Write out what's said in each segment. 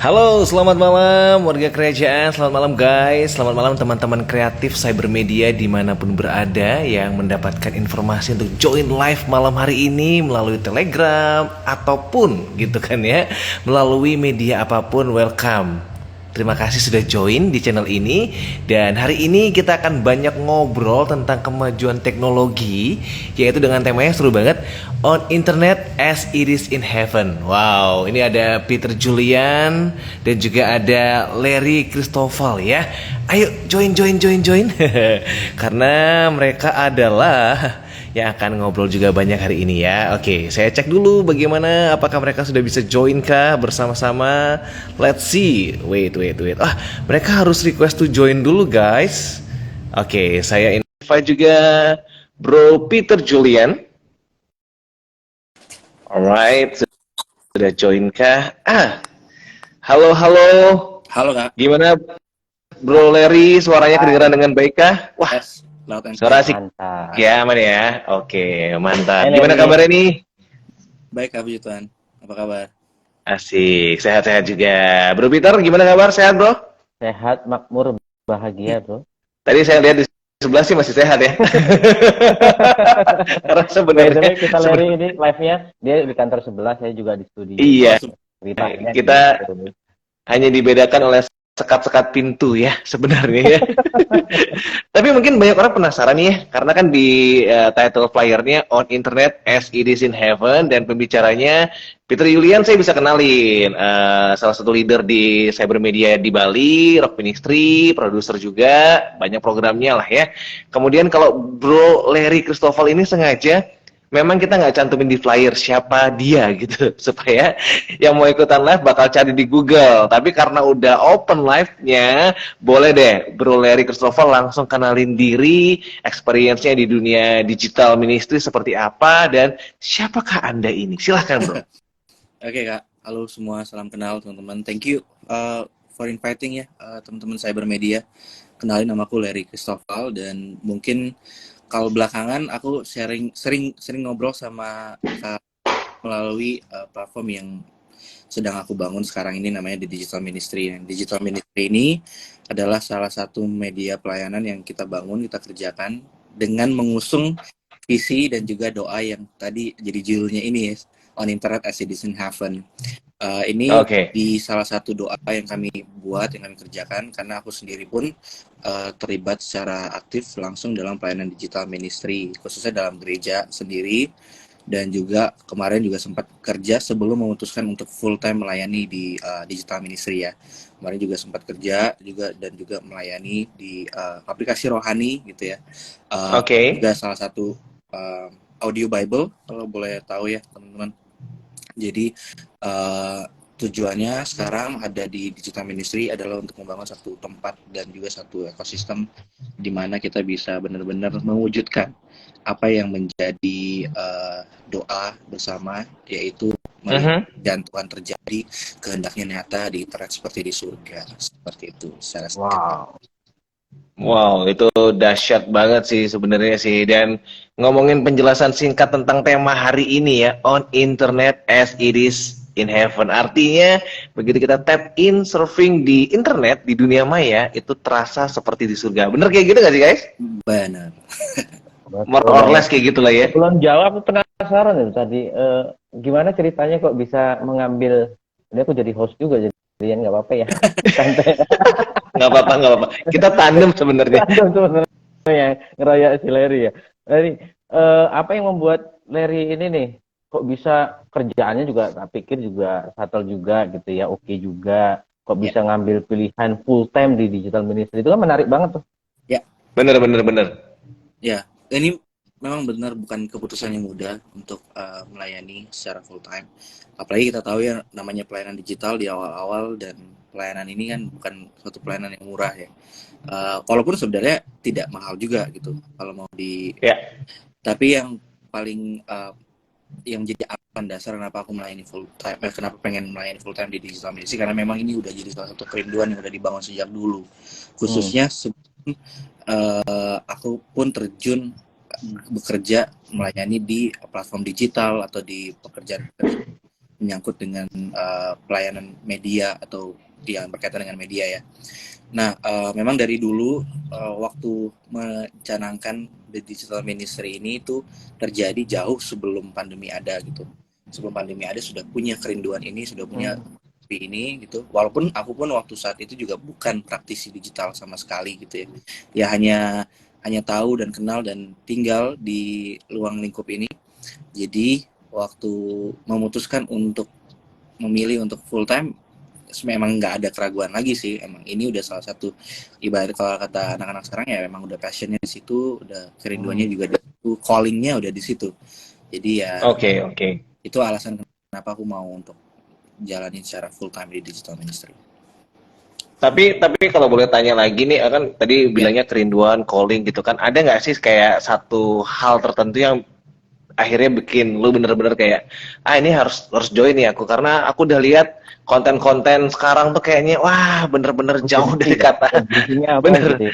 Halo, selamat malam warga kerajaan, selamat malam guys, selamat malam teman-teman kreatif cybermedia dimanapun berada yang mendapatkan informasi untuk join live malam hari ini melalui Telegram ataupun gitu kan ya, melalui media apapun, welcome. Terima kasih sudah join di channel ini. Dan hari ini kita akan banyak ngobrol tentang kemajuan teknologi, yaitu dengan temanya seru banget, On Internet as It Is in Heaven. Wow, ini ada Peter Julian dan juga ada Larry Christoffel ya. Ayo join. Karena mereka adalah yang akan ngobrol juga banyak hari ini ya. Oke, saya cek dulu bagaimana, apakah mereka sudah bisa join kah bersama-sama. Let's see. Wait. Mereka harus request to join dulu guys. Oke, saya invite juga Bro Peter Julian. Alright, sudah join kah? Halo. Halo Kak. Gimana Bro Larry, suaranya kedengaran dengan baik kah? Wah, suara asik. Mantap. Ya, aman ya. Oke, mantap. Gimana kabarnya nih? Baik Kak, puji Tuhan. Apa kabar? Asik, sehat-sehat juga. Bro Peter, gimana kabar? Sehat, Bro? Sehat, makmur, bahagia, Bro. Tadi saya lihat di sebelah sih masih sehat ya. Karena sebenarnya kita Larry ini live-nya, dia di kantor sebelah, saya juga di studio. Iya. Ceritanya Kita gitu. hanya dibedakan oleh sekat-sekat pintu ya sebenarnya ya. Tapi mungkin banyak orang penasaran nih ya, karena kan di title flyer-nya On Internet as It Is in Heaven, dan pembicaranya Peter Julian saya bisa kenalin, salah satu leader di cybermedia di Bali, Rock Ministry, produser juga, banyak programnya lah ya. Kemudian kalau Bro Larry Christoffel ini sengaja memang kita nggak cantumin di flyer siapa dia gitu, supaya yang mau ikutan live bakal cari di Google. Tapi karena udah open live-nya, boleh deh Bro Larry Christoffel langsung kenalin diri, experience-nya di dunia digital ministry seperti apa, dan siapakah Anda ini? Silahkan Bro. Oke Kak, halo semua, salam kenal teman-teman. Thank you for inviting ya teman-teman cybermedia. Kenalin, namaku Larry Christoffel, dan mungkin kalau belakangan aku sering ngobrol sama Kak melalui platform yang sedang aku bangun sekarang ini, namanya The Digital Ministry. Digital Ministry ini adalah salah satu media pelayanan yang kita bangun, kita kerjakan dengan mengusung visi dan juga doa yang tadi jadi judulnya ini ya, On Internet as It Is in Heaven. Ini di salah satu doa yang kami buat, yang kami kerjakan, karena aku sendiri pun terlibat secara aktif langsung dalam pelayanan digital ministry, khususnya dalam gereja sendiri, dan juga kemarin juga sempat kerja sebelum memutuskan untuk full time melayani di digital ministry ya. Kemarin juga sempat kerja dan juga melayani di aplikasi rohani gitu ya. Juga salah satu audio Bible, kalau boleh tahu ya teman-teman. Jadi tujuannya sekarang ada di digital ministry adalah untuk membangun satu tempat dan juga satu ekosistem di mana kita bisa benar-benar mewujudkan apa yang menjadi doa bersama, yaitu dan Tuhan terjadi kehendaknya nyata di internet seperti di surga, seperti itu. Wow, itu dahsyat banget sih sebenarnya sih. Dan ngomongin penjelasan singkat tentang tema hari ini ya, On Internet as It Is in Heaven. Artinya begitu kita tap in surfing di internet, di dunia maya, itu terasa seperti di surga. Bener kayak gitu gak sih guys? Benar. More or less kayak gitu lah ya. Belum jawab, aku penasaran ya tadi, gimana ceritanya kok bisa mengambil, ini aku jadi host juga, jadi nggak apa-apa ya. Santai. Nggak apa-apa. Kita tandem sebenarnya. Yang ngeroyak si Larry ya. Larry, apa yang membuat Larry ini nih kok bisa kerjaannya juga, tak pikir juga shuttle juga gitu ya, oke juga, kok bisa ngambil pilihan full time di digital ministry, itu kan menarik banget tuh. Ya. Bener. Ya, ini memang benar bukan keputusan yang mudah untuk melayani secara full time. Apalagi kita tahu ya, namanya pelayanan digital di awal-awal, dan pelayanan ini kan bukan suatu pelayanan yang murah ya. Walaupun sebenarnya tidak mahal juga gitu kalau mau di. Tapi yang paling yang jadi alasan dasar kenapa aku melayani full time, kenapa pengen melayani full time di digital ministry, karena memang ini udah jadi salah satu kerinduan yang udah dibangun sejak dulu. Khususnya sebelum aku pun terjun bekerja melayani di platform digital atau di pekerjaan menyangkut dengan pelayanan media atau yang berkaitan dengan media ya. Nah, memang dari dulu waktu mencanangkan the digital ministry ini itu terjadi jauh sebelum pandemi ada gitu. Sebelum pandemi ada sudah punya kerinduan ini, sudah punya ini gitu. Walaupun aku pun waktu saat itu juga bukan praktisi digital sama sekali gitu ya. Ya hanya tahu dan kenal dan tinggal di ruang lingkup ini. Jadi waktu memutuskan untuk memilih untuk full time, memang nggak ada keraguan lagi sih. Emang ini udah salah satu, ibarat kalau kata anak-anak sekarang ya, memang udah passionnya di situ, udah kerinduannya juga di situ, callingnya udah di situ. Jadi ya Oke. itu alasan kenapa aku mau untuk jalanin secara full time di digital ministry. Tapi kalau boleh tanya lagi nih, kan tadi bilangnya kerinduan, calling gitu kan. Ada nggak sih kayak satu hal tertentu yang akhirnya bikin lu bener-bener kayak, ini harus join nih aku, karena aku udah lihat konten-konten sekarang tuh kayaknya wah bener-bener jauh dari kata. Bener. Gitu ya?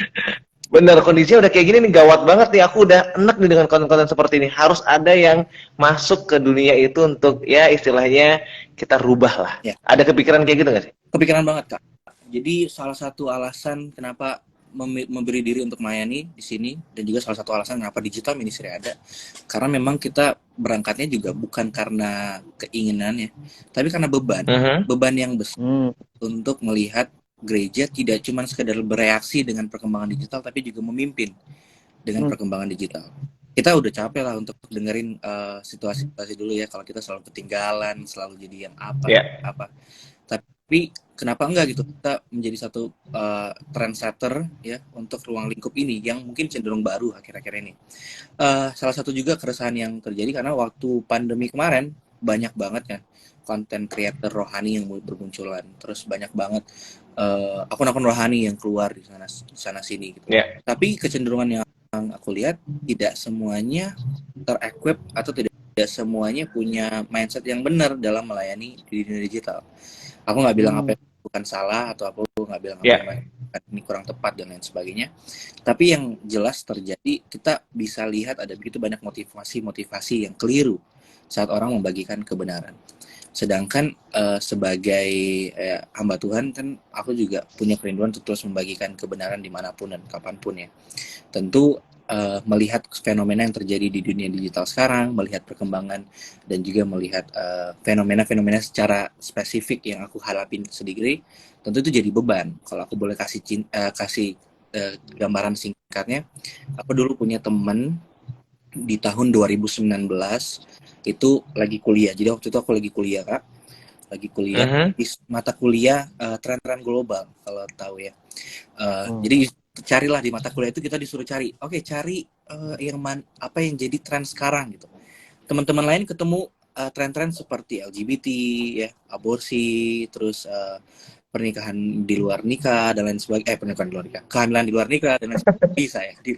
Bener, kondisinya udah kayak gini nih, gawat banget nih, aku udah enak nih dengan konten-konten seperti ini. Harus ada yang masuk ke dunia itu untuk ya istilahnya kita rubah lah. Ya. Ada kepikiran kayak gitu nggak sih? Kepikiran banget, Kak. Jadi salah satu alasan kenapa memberi diri untuk melayani di sini, dan juga salah satu alasan kenapa digital ministry ada, karena memang kita berangkatnya juga bukan karena keinginannya, tapi karena beban yang besar untuk melihat gereja tidak cuma sekedar bereaksi dengan perkembangan digital, tapi juga memimpin dengan perkembangan digital. Kita udah capek lah untuk dengerin situasi-situasi dulu ya, kalau kita selalu ketinggalan, selalu jadi yang apa. Tapi kenapa enggak gitu, kita menjadi satu trendsetter ya untuk ruang lingkup ini yang mungkin cenderung baru akhir-akhir ini. Salah satu juga keresahan yang terjadi karena waktu pandemi kemarin banyak banget kan konten creator rohani yang bermunculan, terus banyak banget akun-akun rohani yang keluar di sana sini gitu. Tapi kecenderungan yang aku lihat tidak semuanya ter-equip atau tidak semuanya punya mindset yang benar dalam melayani di dunia digital. Aku nggak bilang apa yang bukan salah, atau aku nggak bilang apa yang ini kurang tepat dan lain sebagainya. Tapi yang jelas terjadi, kita bisa lihat ada begitu banyak motivasi yang keliru saat orang membagikan kebenaran. Sedangkan sebagai hamba Tuhan kan aku juga punya kerinduan untuk terus membagikan kebenaran dimanapun dan kapanpun ya. Tentu melihat fenomena yang terjadi di dunia digital sekarang, melihat perkembangan dan juga melihat fenomena-fenomena secara spesifik yang aku hadapin sendiri, tentu itu jadi beban. Kalau aku boleh kasih gambaran singkatnya, aku dulu punya teman di tahun 2019 itu lagi kuliah. Jadi waktu itu aku lagi kuliah, Kak. Lagi kuliah di mata kuliah tren-tren global, kalau tahu ya. Jadi carilah di mata kuliah itu, kita disuruh cari. Cari apa yang jadi tren sekarang gitu. Teman-teman lain ketemu tren-tren seperti LGBT ya, aborsi, terus pernikahan di luar nikah dan lain sebagainya, pernikahan di luar nikah, kehamilan di luar nikah dan lain sebagainya.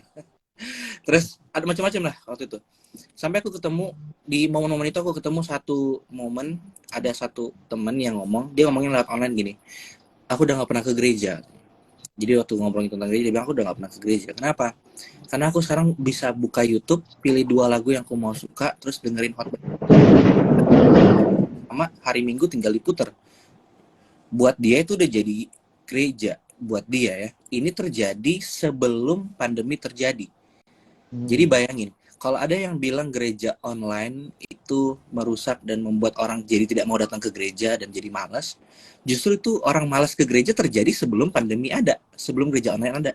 Terus ada macam-macam lah waktu itu. Sampai aku ketemu di momen-momen itu, aku ketemu satu momen, ada satu teman yang dia ngomongin lewat online gini, aku udah gak pernah ke gereja. Jadi waktu ngobrolin tentang gereja, dia bilang aku udah gak pernah ke gereja. Kenapa? Karena aku sekarang bisa buka YouTube, pilih 2 lagu yang aku mau suka, terus dengerin khotbah. Sama hari Minggu tinggal diputer. Buat dia itu udah jadi gereja. Buat dia ya, ini terjadi sebelum pandemi terjadi. Jadi bayangin, kalau ada yang bilang gereja online itu merusak dan membuat orang jadi tidak mau datang ke gereja dan jadi malas, justru itu orang malas ke gereja terjadi sebelum pandemi ada, sebelum gereja online ada.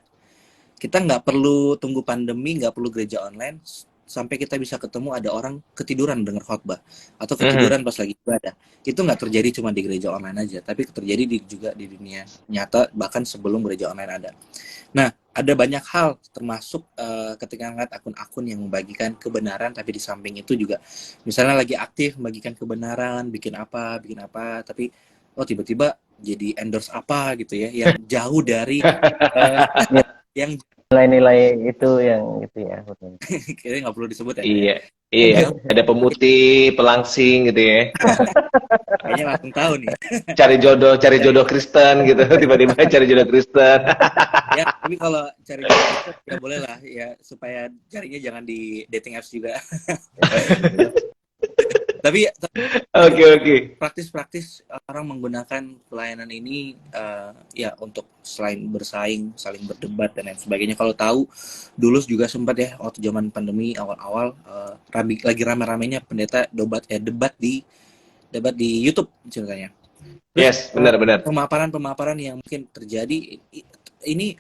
Kita nggak perlu tunggu pandemi, nggak perlu gereja online, sampai kita bisa ketemu ada orang ketiduran dengar khotbah atau ketiduran pas lagi ibadah. Itu nggak terjadi cuma di gereja online aja, tapi terjadi juga di dunia nyata, bahkan sebelum gereja online ada. Nah, ada banyak hal, termasuk ketika ngeliat akun-akun yang membagikan kebenaran, tapi di samping itu juga misalnya lagi aktif membagikan kebenaran, bikin apa, tapi tiba-tiba jadi endorse apa gitu ya, yang jauh dari yang nilai-nilai itu yang gitu ya. kayaknya nggak perlu disebut ya. Iya. Ada pemutih, pelangsing gitu ya. Kayaknya langsung tahu nih. Cari jodoh Kristen gitu, tiba-tiba cari jodoh Kristen. Ya, tapi kalau cari jodoh Kristen ya boleh lah ya, supaya carinya jangan di dating apps juga. Tapi Oke, oke. praktis-praktis orang menggunakan pelayanan ini ya untuk selain bersaing, saling berdebat dan lain sebagainya. Kalau tahu dulu juga sempat ya waktu zaman pandemi awal-awal lagi rame-ramenya pendeta debat di YouTube ceritanya. Terus Yes, benar-benar. pemaparan-pemaparan yang mungkin terjadi ini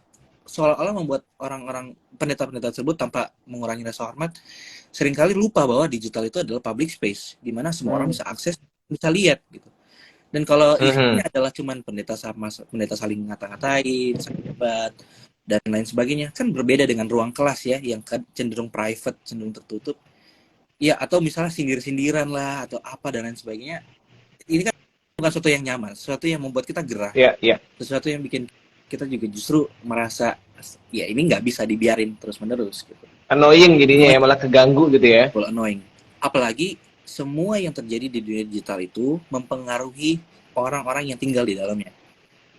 seolah-olah membuat orang-orang pendeta-pendeta tersebut tanpa mengurangi rasa hormat seringkali lupa bahwa digital itu adalah public space di mana semua orang bisa akses, bisa lihat gitu. Dan kalau isinya adalah cuman pendeta sama pendeta saling ngata-ngatain, saling debat dan lain sebagainya, kan berbeda dengan ruang kelas ya yang cenderung private, cenderung tertutup. Ya atau misalnya sindir-sindiran lah atau apa dan lain sebagainya. Ini kan bukan sesuatu yang nyaman, sesuatu yang membuat kita gerah, Iya, iya. sesuatu yang bikin kita juga justru merasa ya ini nggak bisa dibiarin terus-menerus gitu. Annoying jadinya ya, malah keganggu gitu ya. Full annoying. Apalagi semua yang terjadi di dunia digital itu mempengaruhi orang-orang yang tinggal di dalamnya.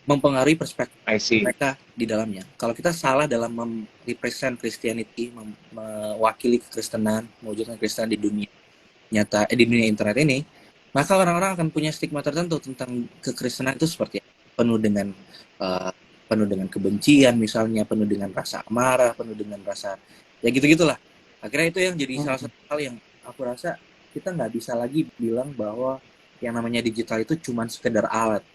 Mempengaruhi perspektif I see. mereka di dalamnya. Kalau kita salah dalam merepresent Christianity, mewakili kekristenan, mewujudkan kekristenan di dunia nyata, di dunia internet ini, maka orang-orang akan punya stigma tertentu tentang kekristenan itu seperti apa. Penuh dengan kebencian misalnya, penuh dengan rasa amarah, penuh dengan rasa ya gitu-gitulah. Akhirnya itu yang jadi salah satu hal yang aku rasa kita nggak bisa lagi bilang bahwa yang namanya digital itu cuma sekedar alat.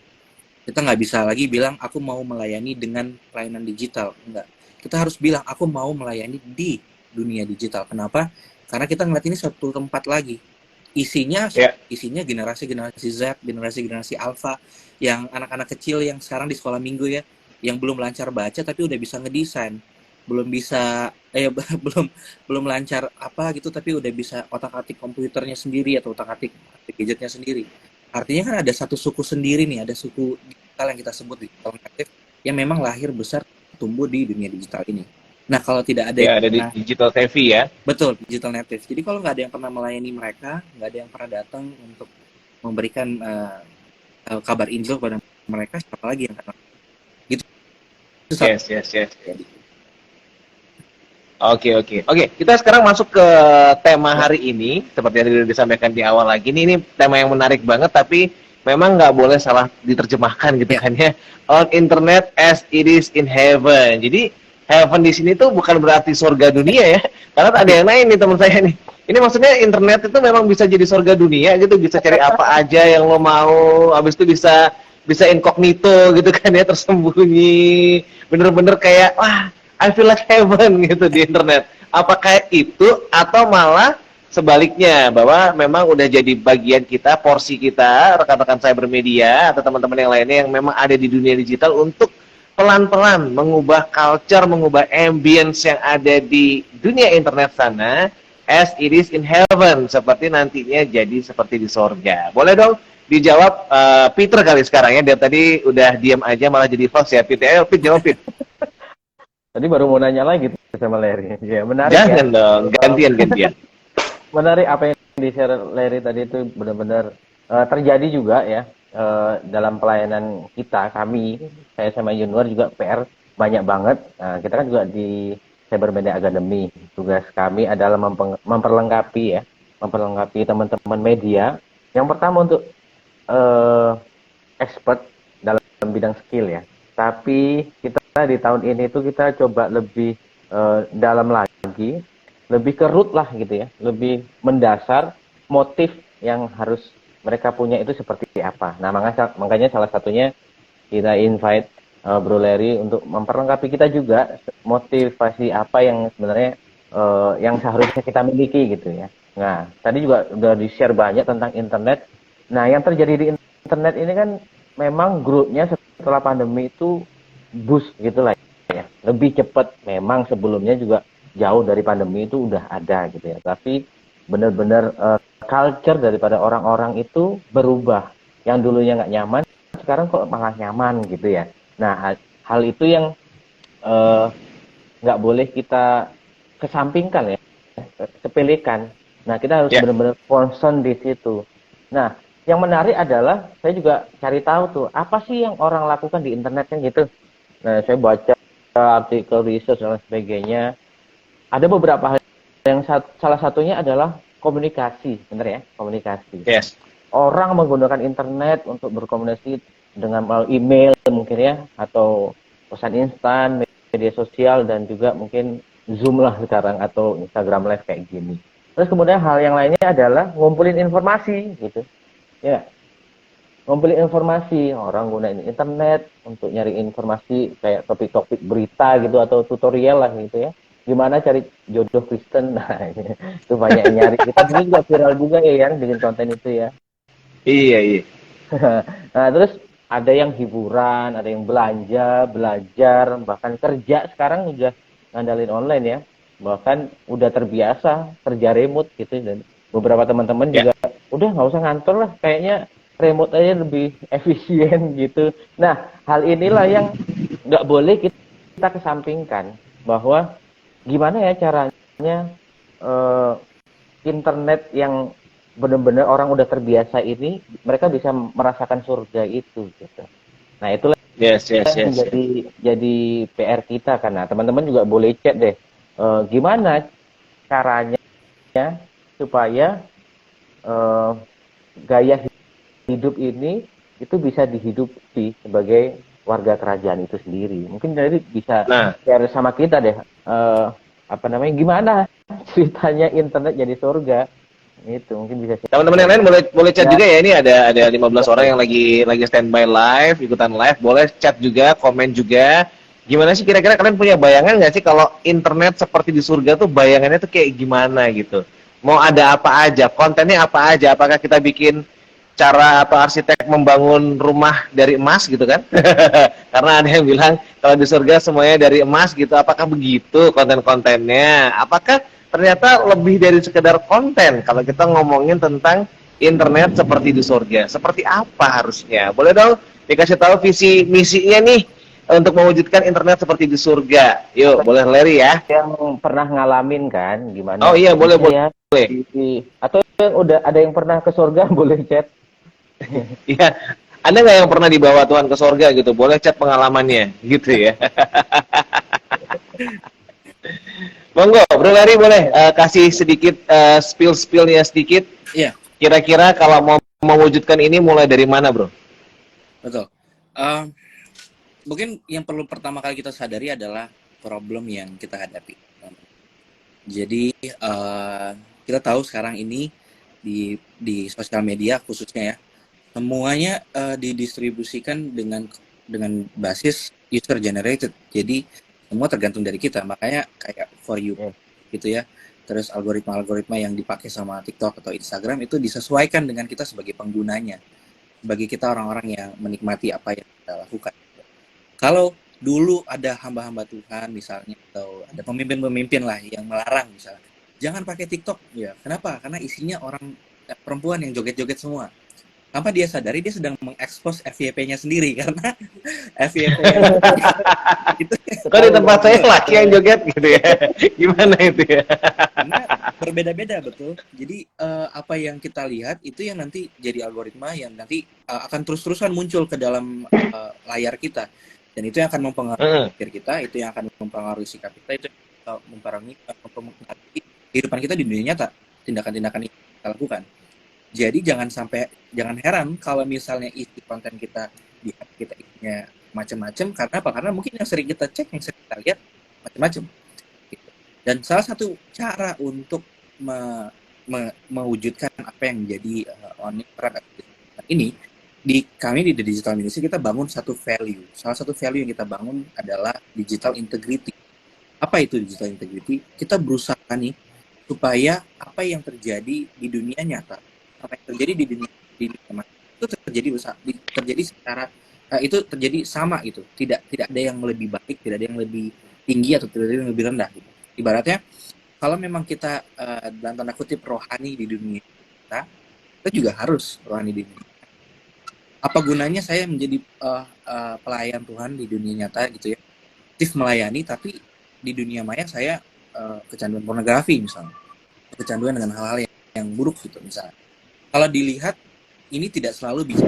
Kita nggak bisa lagi bilang aku mau melayani dengan pelayanan digital. Enggak. Kita harus bilang aku mau melayani di dunia digital. Kenapa? Karena kita ngeliat ini satu tempat lagi. Isinya generasi-generasi Z, generasi-generasi Alpha, yang anak-anak kecil yang sekarang di sekolah minggu ya, yang belum lancar baca tapi udah bisa ngedesain, belum bisa belum lancar apa gitu tapi udah bisa otak-atik komputernya sendiri atau otak-atik gadgetnya sendiri. Artinya kan ada satu suku sendiri nih, ada suku digital yang kita sebut digital native yang memang lahir besar tumbuh di dunia digital ini. Nah kalau tidak ada Ya, ada di digital savvy ya. betul digital native. Jadi kalau nggak ada yang pernah melayani mereka, nggak ada yang pernah datang untuk memberikan kabar Injil kepada mereka, siapa lagi yang kenal? Gitu. Yes. Oke. Kita sekarang masuk ke tema hari ini. Seperti yang sudah disampaikan di awal lagi. Ini tema yang menarik banget, tapi memang nggak boleh salah diterjemahkan gitu kan ya. On internet as it is in heaven. Jadi heaven di sini tuh bukan berarti surga dunia ya. Karena ada yang lain nih teman saya nih. Ini maksudnya internet itu memang bisa jadi surga dunia gitu, bisa cari apa aja yang lo mau. Habis itu bisa incognito gitu kan ya, tersembunyi. Bener-bener kayak wah, I feel like heaven gitu di internet. Apakah itu atau malah sebaliknya bahwa memang udah jadi bagian kita, porsi kita, rekan-rekan cybermedia atau teman-teman yang lainnya yang memang ada di dunia digital untuk pelan-pelan mengubah culture, mengubah ambience yang ada di dunia internet sana as it is in heaven, seperti nantinya jadi seperti di sorga. Boleh dong dijawab Peter kali sekarang ya, dia tadi udah diam aja malah jadi host ya Peter. Ayo Peter, jawab Peter. Tadi baru mau nanya lagi sama Larry. Ya, menarik. Jangan ya. dong, gantian. Menarik apa yang di-share Larry tadi itu benar-benar terjadi juga ya dalam pelayanan kita, saya sama Junior juga PR banyak banget. Nah, kita kan juga di Cybermedia Academy. Tugas kami adalah memperlengkapi teman-teman media. Yang pertama untuk expert dalam bidang skill ya. Tapi kita di tahun ini tuh kita coba lebih dalam lagi, lebih ke root lah gitu ya, lebih mendasar motif yang harus mereka punya itu seperti apa. Nah makanya salah satunya kita invite Bro Larry untuk memperlengkapi kita juga motivasi apa yang sebenarnya yang seharusnya kita miliki gitu ya. Nah tadi juga udah di-share banyak tentang internet. Nah yang terjadi di internet ini kan memang grupnya setelah pandemi itu boost gitulah ya, lebih cepat. Memang sebelumnya juga jauh dari pandemi itu udah ada gitu ya, tapi benar-benar culture daripada orang-orang itu berubah. Yang dulunya nggak nyaman sekarang kok malah nyaman gitu ya. Nah hal itu yang nggak boleh kita kesampingkan ya, sepelekan. Nah kita harus benar-benar concern di situ. Nah yang menarik adalah saya juga cari tahu tuh apa sih yang orang lakukan di internet kan gitu. Nah saya baca artikel research dan sebagainya. Ada beberapa hal yang salah satunya adalah komunikasi, bener ya, komunikasi. Yes. Orang menggunakan internet untuk berkomunikasi dengan melalui email mungkin ya, atau pesan instan, media sosial, dan juga mungkin Zoom lah sekarang, atau Instagram Live kayak gini. Terus kemudian hal yang lainnya adalah ngumpulin informasi gitu. Ya, ngumpulin informasi. Orang gunain internet untuk nyari informasi kayak topik-topik berita gitu, atau tutorial lah gitu ya. Gimana cari jodoh Kristen. Nah, itu banyak yang nyari. Kita dulu juga viral juga ya yang bikin konten itu ya. Iya, iya. Nah, terus ada yang hiburan, ada yang belanja, belajar, bahkan kerja sekarang udah ngandalin online ya. Bahkan udah terbiasa kerja remote gitu, dan beberapa teman-teman Ya. juga udah nggak usah ngantor lah, kayaknya remote aja lebih efisien gitu. Nah, hal inilah yang nggak boleh kita kesampingkan, bahwa gimana ya caranya eh, internet yang benar-benar orang udah terbiasa ini, mereka bisa merasakan surga itu gitu. Nah, itulah Yes, yes, yang yes, yes. jadi PR kita, karena teman-teman juga boleh chat deh, gimana caranya supaya eh, gaya hidup ini itu bisa dihidupi sebagai warga kerajaan itu sendiri. Mungkin dari bisa Nah, share sama kita deh, apa namanya, gimana ceritanya internet jadi surga. Itu mungkin bisa teman-teman yang share. lain boleh boleh chat Ya, juga ya. Ini ada 15 orang yang lagi standby live, ikutan live. Boleh chat juga, komen juga. Gimana sih kira-kira kalian punya bayangan nggak sih kalau internet seperti di surga tuh bayangannya tuh kayak gimana gitu? Mau ada apa aja, kontennya apa aja? Apakah kita bikin cara atau arsitek membangun rumah dari emas gitu kan? Karena ada yang bilang kalau di surga semuanya dari emas gitu. Apakah begitu konten-kontennya? Apakah ternyata lebih dari sekedar konten kalau kita ngomongin tentang internet seperti di surga? Seperti apa harusnya? Boleh dong dikasih tahu visi misinya nih untuk mewujudkan internet seperti di surga. Yuk, boleh Larry ya. yang pernah ngalamin kan, Oh gimana iya, kok boleh bisa ya boleh. atau yang udah ada yang pernah ke surga boleh chat. Iya. Ada nggak yang pernah dibawa Tuhan ke surga gitu? Boleh chat pengalamannya gitu ya. Monggo, Bro Larry boleh kasih sedikit spill-spillnya sedikit. Iya, Kira-kira kalau mau mewujudkan ini mulai dari mana, Bro? betul. Um, Mungkin yang perlu pertama kali kita sadari adalah problem yang kita hadapi. Jadi kita tahu sekarang ini di sosial media khususnya ya, semuanya didistribusikan dengan basis user generated. Jadi semua tergantung dari kita. Makanya kayak for you Ya. gitu ya. Terus algoritma-algoritma yang dipakai sama TikTok atau Instagram itu disesuaikan dengan kita sebagai penggunanya. Bagi kita orang-orang yang menikmati apa yang kita lakukan. Kalau dulu ada hamba-hamba Tuhan misalnya, atau ada pemimpin-pemimpin lah yang melarang misalnya, jangan pakai TikTok. Ya, kenapa? Karena isinya orang perempuan yang joget-joget semua. Tanpa dia sadari, dia sedang mengekspos FYP-nya sendiri karena FYP itu Kok di tempat saya Ketahuan. laki yang joget gitu ya? Gimana itu ya? karena berbeda-beda betul. Jadi apa yang kita lihat itu yang nanti jadi algoritma yang nanti akan terus-terusan muncul ke dalam layar kita. Dan itu yang akan mempengaruhi pikir kita, itu yang akan mempengaruhi sikap kita, itu yang mempengaruhi kehidupan kita di dunia nyata, tindakan-tindakan yang kita lakukan. Jadi jangan heran kalau misalnya isi konten kita di hati kita isinya macam-macam. Karena apa? Karena mungkin yang sering kita cek, yang sering kita lihat macam-macam. Gitu. Dan salah satu cara untuk mewujudkan apa yang menjadi peran ini, kami di The Digital Ministry kita bangun satu value. Salah satu value yang kita bangun adalah digital integrity. Apa itu digital integrity? Kita berusaha nih supaya apa yang terjadi di dunia nyata, apa yang terjadi di dunia itu terjadi secara itu terjadi sama gitu. Tidak ada yang lebih baik, tidak ada yang lebih tinggi atau tidak ada yang lebih rendah gitu. Ibaratnya kalau memang kita dalam tanda kutip rohani di dunia kita juga harus rohani di dunia. Apa gunanya saya menjadi pelayan Tuhan di dunia nyata gitu ya, aktif melayani, tapi di dunia maya saya kecanduan pornografi misalnya, kecanduan dengan hal-hal yang buruk gitu misalnya. Kalau dilihat ini tidak selalu bisa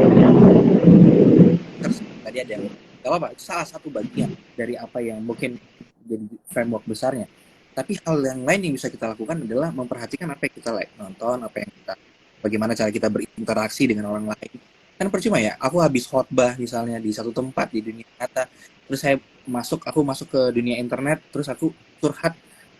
tadi ada yang gak apa-apa, itu salah satu bagian dari apa yang mungkin jadi framework besarnya. Tapi hal yang lain yang bisa kita lakukan adalah memperhatikan apa yang kita like, nonton, apa yang kita, bagaimana cara kita berinteraksi dengan orang lain. Kan percuma ya, aku habis khotbah misalnya di satu tempat di dunia nyata, terus aku masuk ke dunia internet, terus aku curhat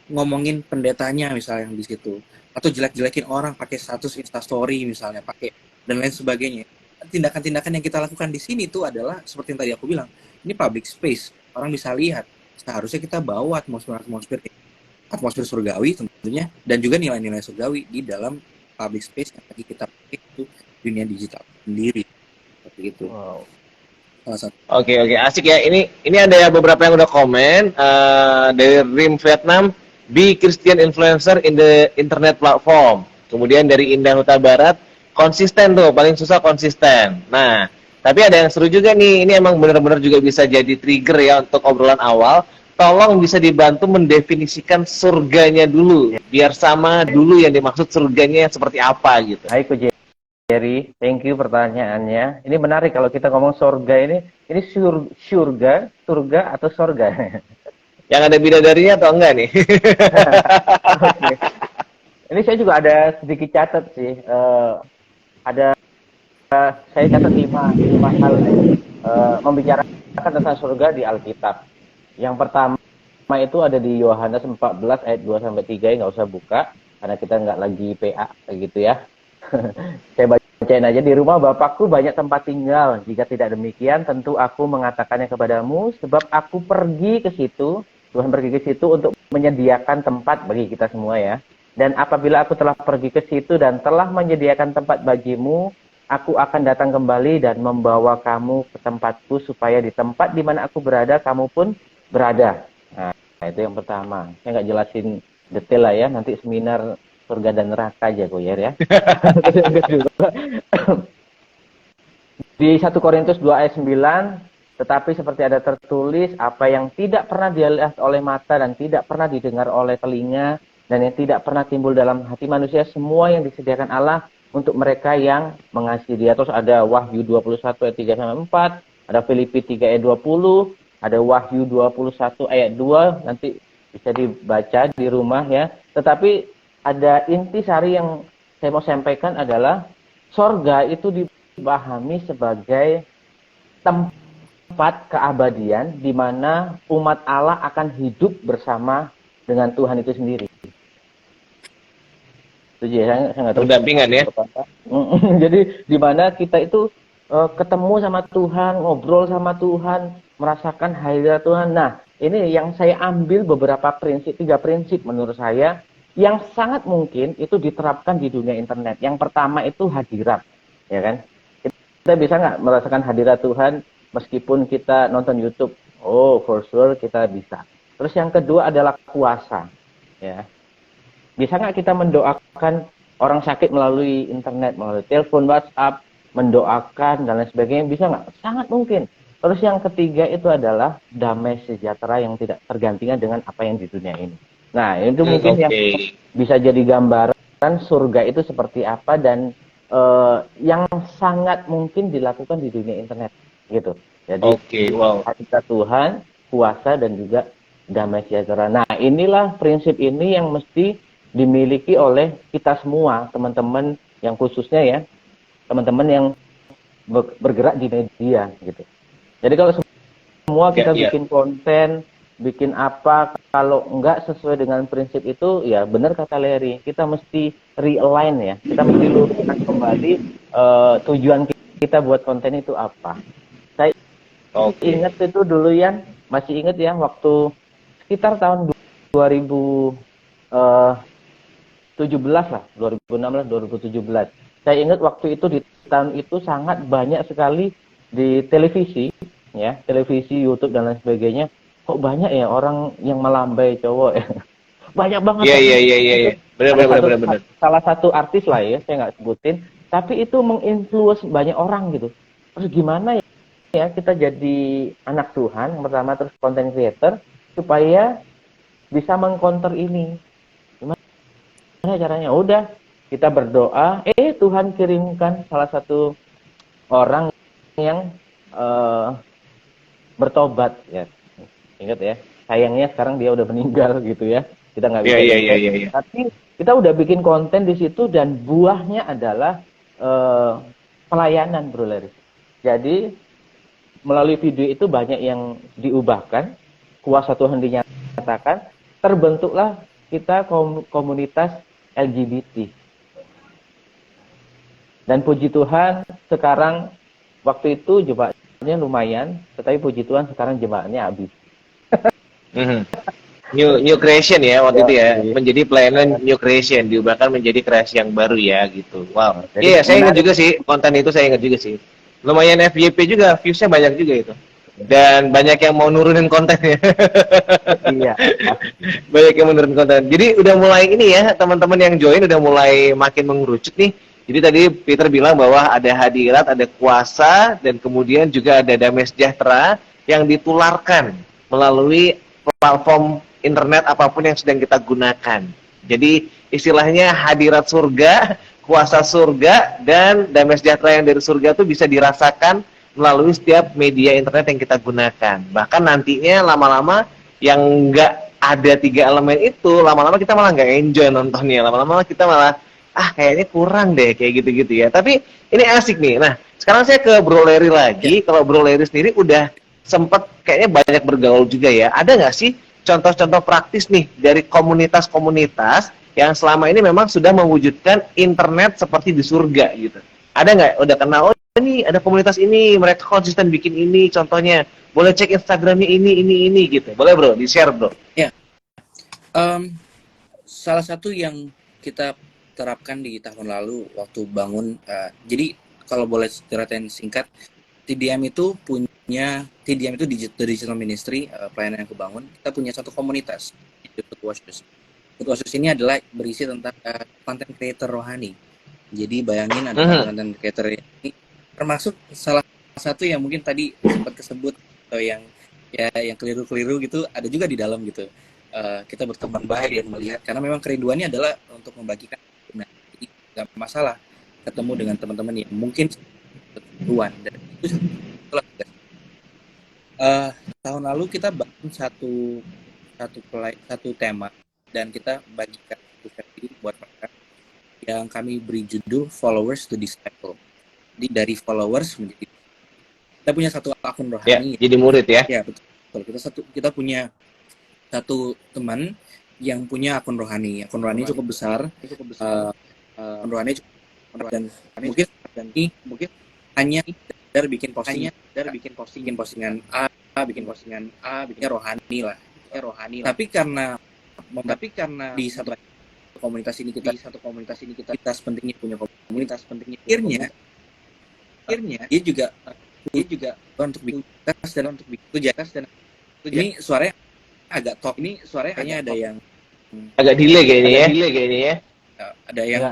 ngomongin pendetanya misalnya yang di situ, atau jelek-jelekin orang pakai status Instastory misalnya, pakai dan lain sebagainya. Tindakan-tindakan yang kita lakukan di sini tuh adalah seperti yang tadi aku bilang, ini public space, orang bisa lihat. Seharusnya kita bawa atmosfer surgawi tentunya, dan juga nilai-nilai surgawi di dalam public space yang lagi kita pakai itu dunia digital sendiri, seperti itu. Wow. Salah satu. Oke, asik ya. Ini ada beberapa yang udah komen dari Rim Vietnam, be Christian influencer in the internet platform. Kemudian dari Indah Huta Barat, konsisten tuh, paling susah konsisten. Nah, tapi ada yang seru juga nih. Ini emang benar-benar juga bisa jadi trigger ya untuk obrolan awal. Tolong bisa dibantu mendefinisikan surganya dulu, biar sama dulu yang dimaksud surganya seperti apa gitu. Hai Ko Jerry, thank you pertanyaannya. Ini menarik kalau kita ngomong surga ini surga atau sorga? Yang ada bidadarinya atau enggak nih? Oke. Ini saya juga ada sedikit catat sih. Saya catat lima hal membicarakan tentang surga di Alkitab. Yang pertama itu ada di Yohanes 14 ayat 2 sampai 3, nggak usah buka karena kita nggak lagi PA gitu ya. Saya bacain aja, di rumah Bapakku banyak tempat tinggal. Jika tidak demikian, tentu aku mengatakannya kepadamu, sebab aku pergi ke situ, Tuhan pergi ke situ untuk menyediakan tempat bagi kita semua ya. Dan apabila aku telah pergi ke situ dan telah menyediakan tempat bagimu, aku akan datang kembali dan membawa kamu ke tempatku, supaya di tempat di mana aku berada, kamu pun berada. Nah, itu yang pertama. Saya nggak jelasin detail lah ya, nanti seminar surga dan neraka aja Koyer ya. Yang kedua, di 1 Korintus 2 ayat 9, tetapi seperti ada tertulis, apa yang tidak pernah dilihat oleh mata dan tidak pernah didengar oleh telinga dan yang tidak pernah timbul dalam hati manusia, semua yang disediakan Allah untuk mereka yang mengasihi Dia. Terus ada Wahyu 21 ayat 3 sampai 4, ada Filipi 3 ayat 20, ada Wahyu 21 ayat 2, nanti bisa dibaca di rumah ya. Tetapi ada intisari yang saya mau sampaikan adalah sorga itu dipahami sebagai tempat keabadian di mana umat Allah akan hidup bersama dengan Tuhan itu sendiri. Setuju ya? Saya nggak tahu. Berdampingan ya. Jadi di mana kita itu ketemu sama Tuhan, ngobrol sama Tuhan, merasakan hadirat Tuhan. Nah, ini yang saya ambil beberapa prinsip, 3 prinsip menurut saya yang sangat mungkin itu diterapkan di dunia internet. Yang pertama itu hadirat, ya kan? Kita bisa nggak merasakan hadirat Tuhan meskipun kita nonton YouTube? Oh, for sure kita bisa. Terus yang kedua adalah kuasa, ya. Bisa nggak kita mendoakan orang sakit melalui internet, melalui telepon, WhatsApp, mendoakan dan lain sebagainya? Bisa nggak? Sangat mungkin. Terus yang ketiga itu adalah damai sejahtera yang tidak tergantikan dengan apa yang di dunia ini. Nah, itu mungkin yang bisa jadi gambaran surga itu seperti apa dan yang sangat mungkin dilakukan di dunia internet, gitu. Jadi, hadirat Tuhan, kuasa dan juga damai sejahtera. Nah, inilah prinsip ini yang mesti dimiliki oleh kita semua, teman-teman yang khususnya ya, teman-teman yang bergerak di media, gitu. Jadi kalau semua kita bikin konten, bikin apa, kalau enggak sesuai dengan prinsip itu, ya benar kata Larry, kita mesti realign ya, kita mesti luruskan kembali tujuan kita buat konten itu apa. Saya ingat itu dulu ya, masih ingat ya, waktu sekitar tahun 2017 lah, 2016, 2017. Saya ingat waktu itu di tahun itu sangat banyak sekali di televisi, ya, televisi, YouTube dan lain sebagainya. Kok banyak ya orang yang melambai cowok ya? Banyak banget. Iya. Benar. Salah satu artis lah ya, saya nggak sebutin. Tapi itu menginfluence banyak orang gitu. Terus gimana ya kita jadi anak Tuhan, yang pertama, terus content creator, supaya bisa mengcounter ini. Gimana caranya? Udah, kita berdoa, Tuhan kirimkan salah satu orang yang bertobat ya. Ingat ya, sayangnya sekarang dia udah meninggal gitu ya. kita nggak Iya, bisa iya, iya, detect. iya, iya. Tapi kita udah bikin konten di situ dan buahnya adalah pelayanan, Bro Larry. Jadi melalui video itu banyak yang diubahkan, kuasa Tuhan dinyatakan, terbentuklah kita komunitas LGBT. Dan puji Tuhan sekarang, waktu itu jemaatnya lumayan, tetapi puji Tuhan sekarang jemaatnya habis. Mhm. New creation ya waktu Ya, itu ya, iya. menjadi pelayanan new creation, diubahkan menjadi kreasi yang baru ya gitu. Wow. Jadi Iya, saya ingat menarik. juga sih konten itu, saya ingat juga sih. Lumayan FYP juga, viewsnya banyak juga itu. Dan banyak yang mau nurunin kontennya. Iya. Banyak yang menurun konten. Jadi udah mulai ini ya, teman-teman yang join udah mulai makin mengerucut nih. Jadi tadi Peter bilang bahwa ada hadirat, ada kuasa, dan kemudian juga ada damai sejahtera yang ditularkan melalui platform internet apapun yang sedang kita gunakan. Jadi istilahnya hadirat surga, kuasa surga, dan damai sejahtera yang dari surga itu bisa dirasakan melalui setiap media internet yang kita gunakan. Bahkan nantinya lama-lama yang enggak ada tiga elemen itu, lama-lama kita malah nggak enjoy nontonnya, lama-lama kita malah kayaknya kurang deh kayak gitu-gitu ya. Tapi ini asik nih. Nah, sekarang saya ke Bro Larry lagi. Kalau Bro Larry sendiri udah sempet kayaknya banyak bergaul juga ya. Ada nggak sih contoh-contoh praktis nih dari komunitas-komunitas yang selama ini memang sudah mewujudkan internet seperti di surga gitu? Ada nggak? Udah kenal, oh ini ada komunitas ini, mereka konsisten bikin ini, contohnya. Boleh cek Instagramnya ini gitu. Boleh bro, di-share bro. Ya, salah satu yang kita terapkan di tahun lalu waktu bangun, jadi kalau boleh ceritain singkat, TDM itu Digital Ministry, pelayanan yang kebangun. Kita punya satu komunitas, Food Washers. Food Washers ini adalah berisi tentang content creator rohani. Jadi bayangin ada content creator ini, termasuk salah satu yang mungkin tadi sempat kesebut atau yang keliru-keliru gitu, ada juga di dalam gitu. Kita berteman baik dan melihat, karena memang kerinduannya adalah untuk membagikan. Nah, jadi nggak masalah ketemu dengan teman-teman yang mungkin kerinduan, dan itu tahun lalu kita bangun satu tema dan kita bagikan satu versi buat mereka yang kami beri judul Followers to Disciple. Jadi dari followers menjadi, kita punya satu akun rohani. Ya, jadi murid ya. Ya betul. Kita punya satu teman yang punya akun rohani. Akun rohani cukup besar. Akun rohani cukup, dan mungkin hanya dari bikin postingan A, bikin rohani lah. Tapi karena di satu komunitas ini kita pentingnya punya komunitas, akhirnya dia juga untuk bikin tes dan ini suaranya agak top, kayaknya ada yang agak delay kayaknya ya. Ada yang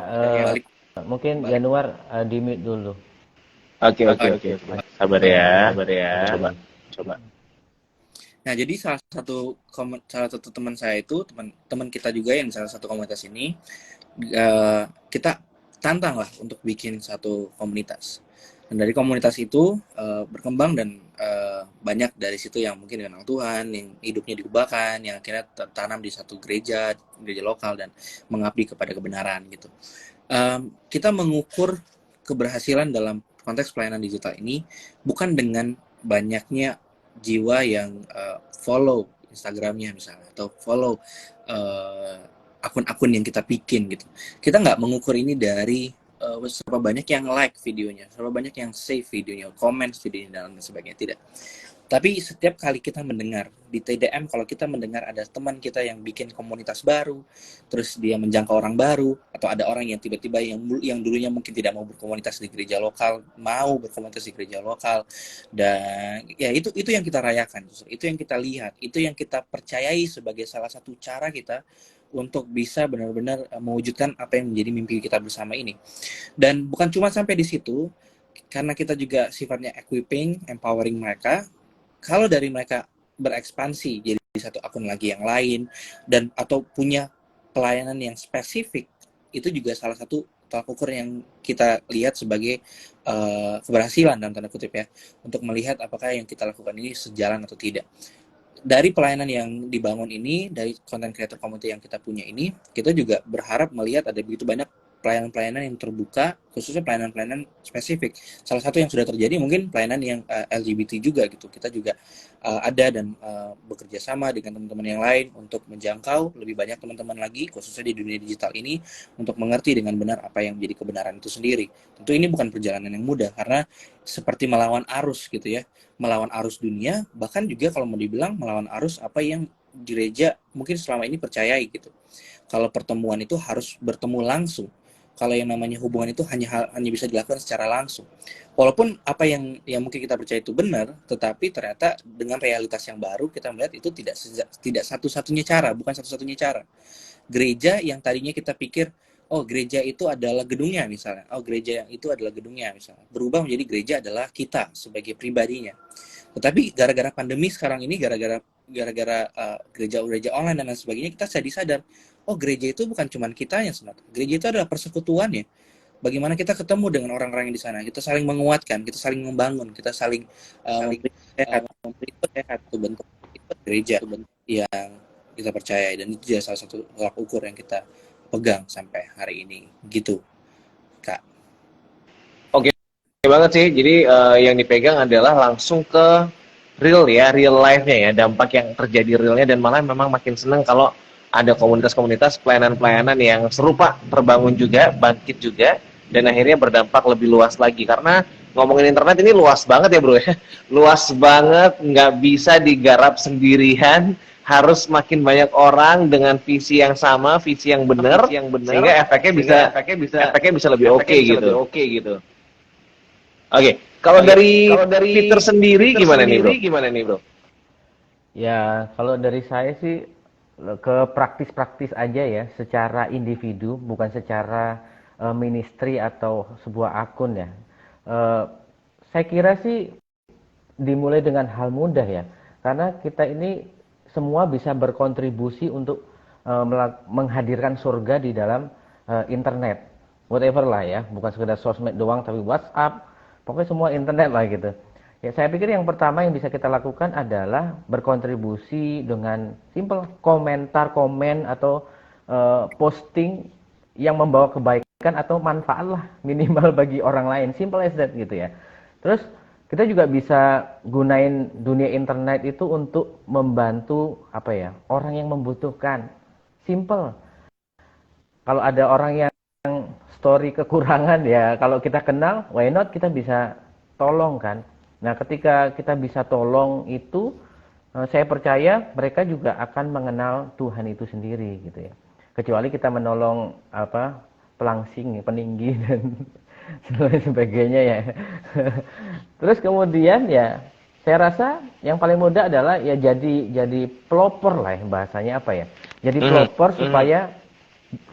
balik. Mungkin Januar di mute dulu. Oke. Sabar ya. Coba. Nah, jadi salah satu teman saya itu, teman kita juga yang salah satu komunitas ini, kita tantang lah untuk bikin satu komunitas. Dan dari komunitas itu berkembang, dan banyak dari situ yang mungkin kenal Tuhan, yang hidupnya diubahkan, yang akhirnya tertanam di satu gereja lokal dan mengabdi kepada kebenaran gitu. Kita mengukur keberhasilan dalam konteks pelayanan digital ini bukan dengan banyaknya jiwa yang follow Instagramnya misalnya, atau follow akun-akun yang kita bikin gitu. Kita nggak mengukur ini dari seberapa banyak yang like videonya, seberapa banyak yang save videonya, comment videonya, dan sebagainya. Tidak. Tapi setiap kali kita mendengar di TDM, kalau kita mendengar ada teman kita yang bikin komunitas baru, terus dia menjangkau orang baru, atau ada orang yang tiba-tiba yang dulunya mungkin tidak mau berkomunitas di gereja lokal, mau berkomunitas di gereja lokal, dan ya itu yang kita rayakan, itu yang kita lihat, itu yang kita percayai sebagai salah satu cara kita untuk bisa benar-benar mewujudkan apa yang menjadi mimpi kita bersama ini. Dan bukan cuma sampai di situ, karena kita juga sifatnya equipping, empowering mereka. Kalau dari mereka berekspansi jadi satu akun lagi yang lain, dan atau punya pelayanan yang spesifik, itu juga salah satu tolak ukur yang kita lihat sebagai keberhasilan dalam tanda kutip ya, untuk melihat apakah yang kita lakukan ini sejalan atau tidak. dari pelayanan yang dibangun ini, dari content creator community yang kita punya ini, kita juga berharap melihat ada begitu banyak pelayanan-pelayanan yang terbuka, khususnya pelayanan-pelayanan spesifik. Salah satu yang sudah terjadi mungkin pelayanan yang LGBT juga gitu. Kita juga ada dan bekerja sama dengan teman-teman yang lain untuk menjangkau lebih banyak teman-teman lagi, khususnya di dunia digital ini, untuk mengerti dengan benar apa yang menjadi kebenaran itu sendiri. Tentu ini bukan perjalanan yang mudah, karena seperti melawan arus gitu ya, melawan arus dunia, bahkan juga kalau mau dibilang melawan arus apa yang gereja mungkin selama ini percayai gitu. Kalau pertemuan itu harus bertemu langsung. Kalau yang namanya hubungan itu hanya bisa dilakukan secara langsung. Walaupun apa yang mungkin kita percaya itu benar, tetapi ternyata dengan realitas yang baru kita melihat itu tidak satu-satunya cara, bukan satu-satunya cara. Gereja yang tadinya kita pikir, oh gereja itu adalah gedungnya misalnya, oh gereja itu adalah gedungnya misalnya, berubah menjadi gereja adalah kita sebagai pribadinya. Tetapi gara-gara pandemi sekarang ini, gara-gara gereja online dan lain sebagainya, kita jadi sadar, oh gereja itu bukan cuma kita yang semata. Gereja itu adalah persekutuan ya. Bagaimana kita ketemu dengan orang-orang yang di sana, kita saling menguatkan, kita saling membangun, kita saling memberi sehat, itu bentuk gereja yang kita percayai, dan itu salah satu tolak ukur yang kita pegang sampai hari ini gitu, Kak. Oke banget sih. Jadi yang dipegang adalah langsung ke real life-nya ya, dampak yang terjadi realnya, dan malah memang makin seneng kalau ada komunitas-komunitas pelayanan-pelayanan yang serupa terbangun juga, bangkit juga, dan akhirnya berdampak lebih luas lagi. Karena ngomongin internet ini luas banget ya bro ya, luas banget, nggak bisa digarap sendirian, harus makin banyak orang dengan visi yang sama, visi yang benar, sehingga efeknya bisa lebih oke gitu. Oke, kalau dari Peter sendiri gimana nih bro? Ya, kalau dari saya sih ke praktis-praktis aja ya, secara individu, bukan secara ministry atau sebuah akun ya. Saya kira sih dimulai dengan hal mudah ya, karena kita ini semua bisa berkontribusi untuk menghadirkan surga di dalam internet, whatever lah ya, bukan sekedar sosmed doang, tapi WhatsApp, pokoknya semua internet lah gitu. Ya, saya pikir yang pertama yang bisa kita lakukan adalah berkontribusi dengan simple komen atau posting yang membawa kebaikan atau manfaat lah minimal bagi orang lain, simple as that gitu ya. Terus kita juga bisa gunain dunia internet itu untuk membantu orang yang membutuhkan, simple. Kalau ada orang yang story kekurangan ya, kalau kita kenal, why not kita bisa tolong kan. Nah, ketika kita bisa tolong itu, saya percaya mereka juga akan mengenal Tuhan itu sendiri gitu ya. Kecuali kita menolong pelangsing, peninggi dan sebagainya ya. Terus kemudian ya, saya rasa yang paling mudah adalah ya jadi pelopor lah ya, bahasanya jadi pelopor supaya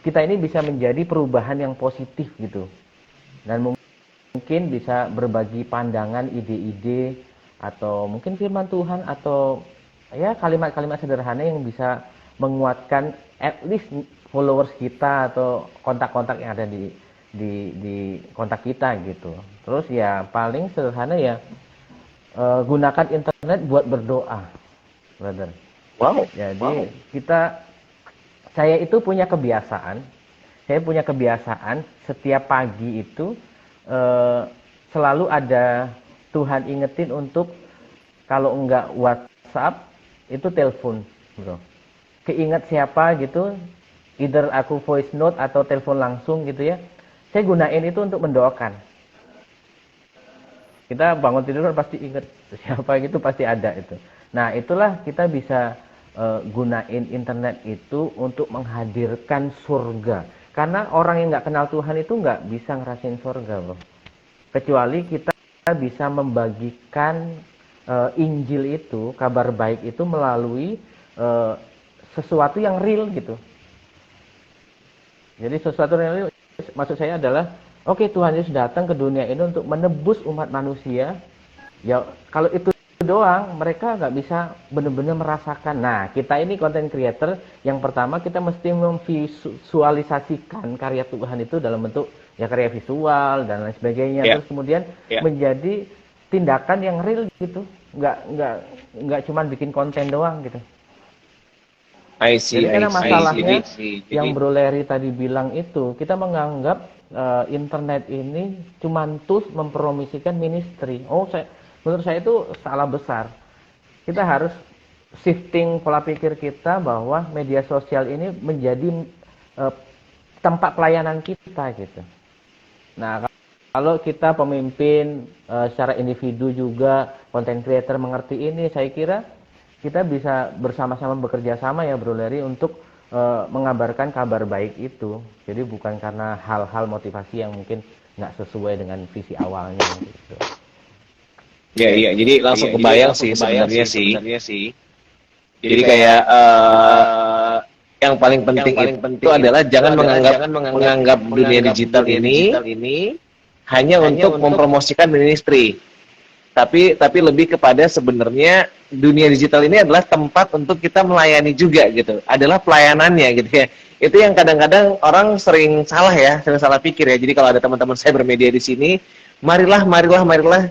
kita ini bisa menjadi perubahan yang positif gitu. Dan mungkin bisa berbagi pandangan, ide-ide, atau mungkin firman Tuhan, atau ya kalimat-kalimat sederhana yang bisa menguatkan at least followers kita atau kontak-kontak yang ada di kontak kita gitu. Terus ya paling sederhana ya, gunakan internet buat berdoa, brother. Wow. Jadi saya itu punya kebiasaan setiap pagi itu selalu ada Tuhan ingetin untuk kalau enggak WhatsApp itu telepon, bro. Keinget siapa gitu, either aku voice note atau telepon langsung gitu ya. Saya gunain itu untuk mendoakan. Kita bangun tidur pasti inget siapa gitu, pasti ada itu. Nah, itulah kita bisa gunain internet itu untuk menghadirkan surga. Karena orang yang nggak kenal Tuhan itu nggak bisa ngerasain surga, bro. Kecuali kita bisa membagikan Injil itu, kabar baik itu melalui sesuatu yang real gitu. Jadi sesuatu yang real, maksud saya adalah, oke, Tuhan Yesus datang ke dunia ini untuk menebus umat manusia. Ya, kalau itu doang, mereka nggak bisa benar-benar merasakan. Nah, kita ini content creator, yang pertama kita mesti memvisualisasikan karya Tuhan itu dalam bentuk ya karya visual dan lain sebagainya. Terus kemudian menjadi tindakan yang real gitu, nggak cuman bikin konten doang gitu. I see, Jadi karena I see. masalahnya Jadi, yang Bro Larry tadi bilang itu, kita menganggap internet ini cuman tools mempromosikan ministry. Menurut saya itu salah besar. Kita harus shifting pola pikir kita bahwa media sosial ini menjadi eh, tempat pelayanan kita gitu. Nah, kalau kita pemimpin secara individu juga content creator mengerti ini, saya kira kita bisa bersama-sama bekerja sama ya Bro Larry untuk mengabarkan kabar baik itu. Jadi bukan karena hal-hal motivasi yang mungkin nggak sesuai dengan visi awalnya gitu. iya, jadi langsung kebayang sih sebenarnya sih. Jadi kayak yang paling penting itu adalah jangan menganggap dunia digital ini hanya untuk mempromosikan ministry. Tapi lebih kepada sebenarnya dunia digital ini adalah tempat untuk kita melayani juga gitu. Adalah pelayanannya gitu ya. Itu yang kadang-kadang orang sering salah pikir ya. Jadi kalau ada teman-teman saya bermedia di sini, marilah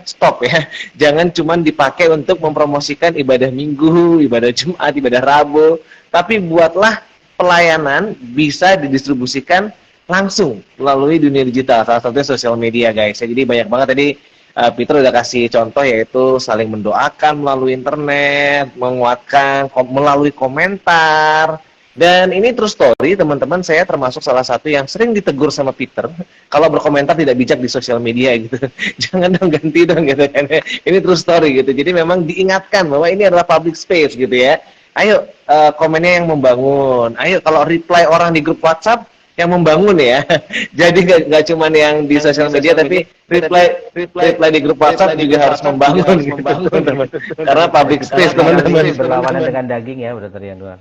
stop ya. Jangan cuma dipakai untuk mempromosikan ibadah Minggu, ibadah Jumat, ibadah Rabu, tapi buatlah pelayanan bisa didistribusikan langsung melalui dunia digital, salah satunya sosial media guys. Jadi banyak banget tadi Peter udah kasih contoh yaitu saling mendoakan melalui internet, menguatkan melalui komentar. Dan ini true story teman-teman, saya termasuk salah satu yang sering ditegur sama Peter kalau berkomentar tidak bijak di sosial media gitu. Jangan dong, ganti dong gitu kan. Ini true story gitu. Jadi memang diingatkan bahwa ini adalah public space gitu ya. Ayo komennya yang membangun. Ayo kalau reply orang di grup WhatsApp yang membangun ya. Jadi nggak cuma yang di sosial media, tapi reply di grup WhatsApp juga harus membangun gitu, teman-teman. Karena public space teman-teman. Berlawanan dengan daging ya, Bro Trianduan.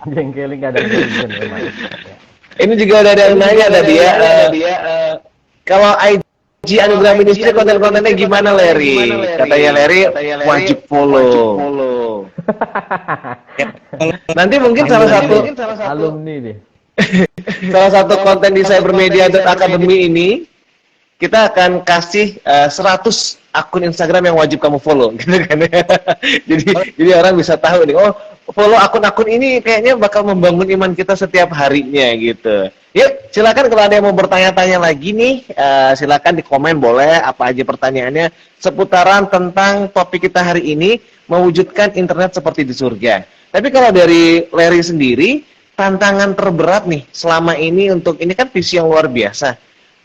Jengkelin nggak ada reason memang. Ini juga ada yang nanya tadi ya. Kalau IG Anugerah Ministry konten-kontennya gimana Larry? Katanya Larry wajib follow. Nanti mungkin salah satu alumni nih. Salah satu konten di cybermedia.academy ini kita akan kasih 100 akun Instagram yang wajib kamu follow gitu kan. Jadi orang bisa tahu nih, oh follow akun-akun ini kayaknya bakal membangun iman kita setiap harinya gitu. Yuk, silakan kalau ada yang mau bertanya-tanya lagi nih, silakan di komen boleh apa aja pertanyaannya seputaran tentang topik kita hari ini, mewujudkan internet seperti di surga. Tapi kalau dari Larry sendiri, tantangan terberat nih selama ini untuk ini kan visi yang luar biasa.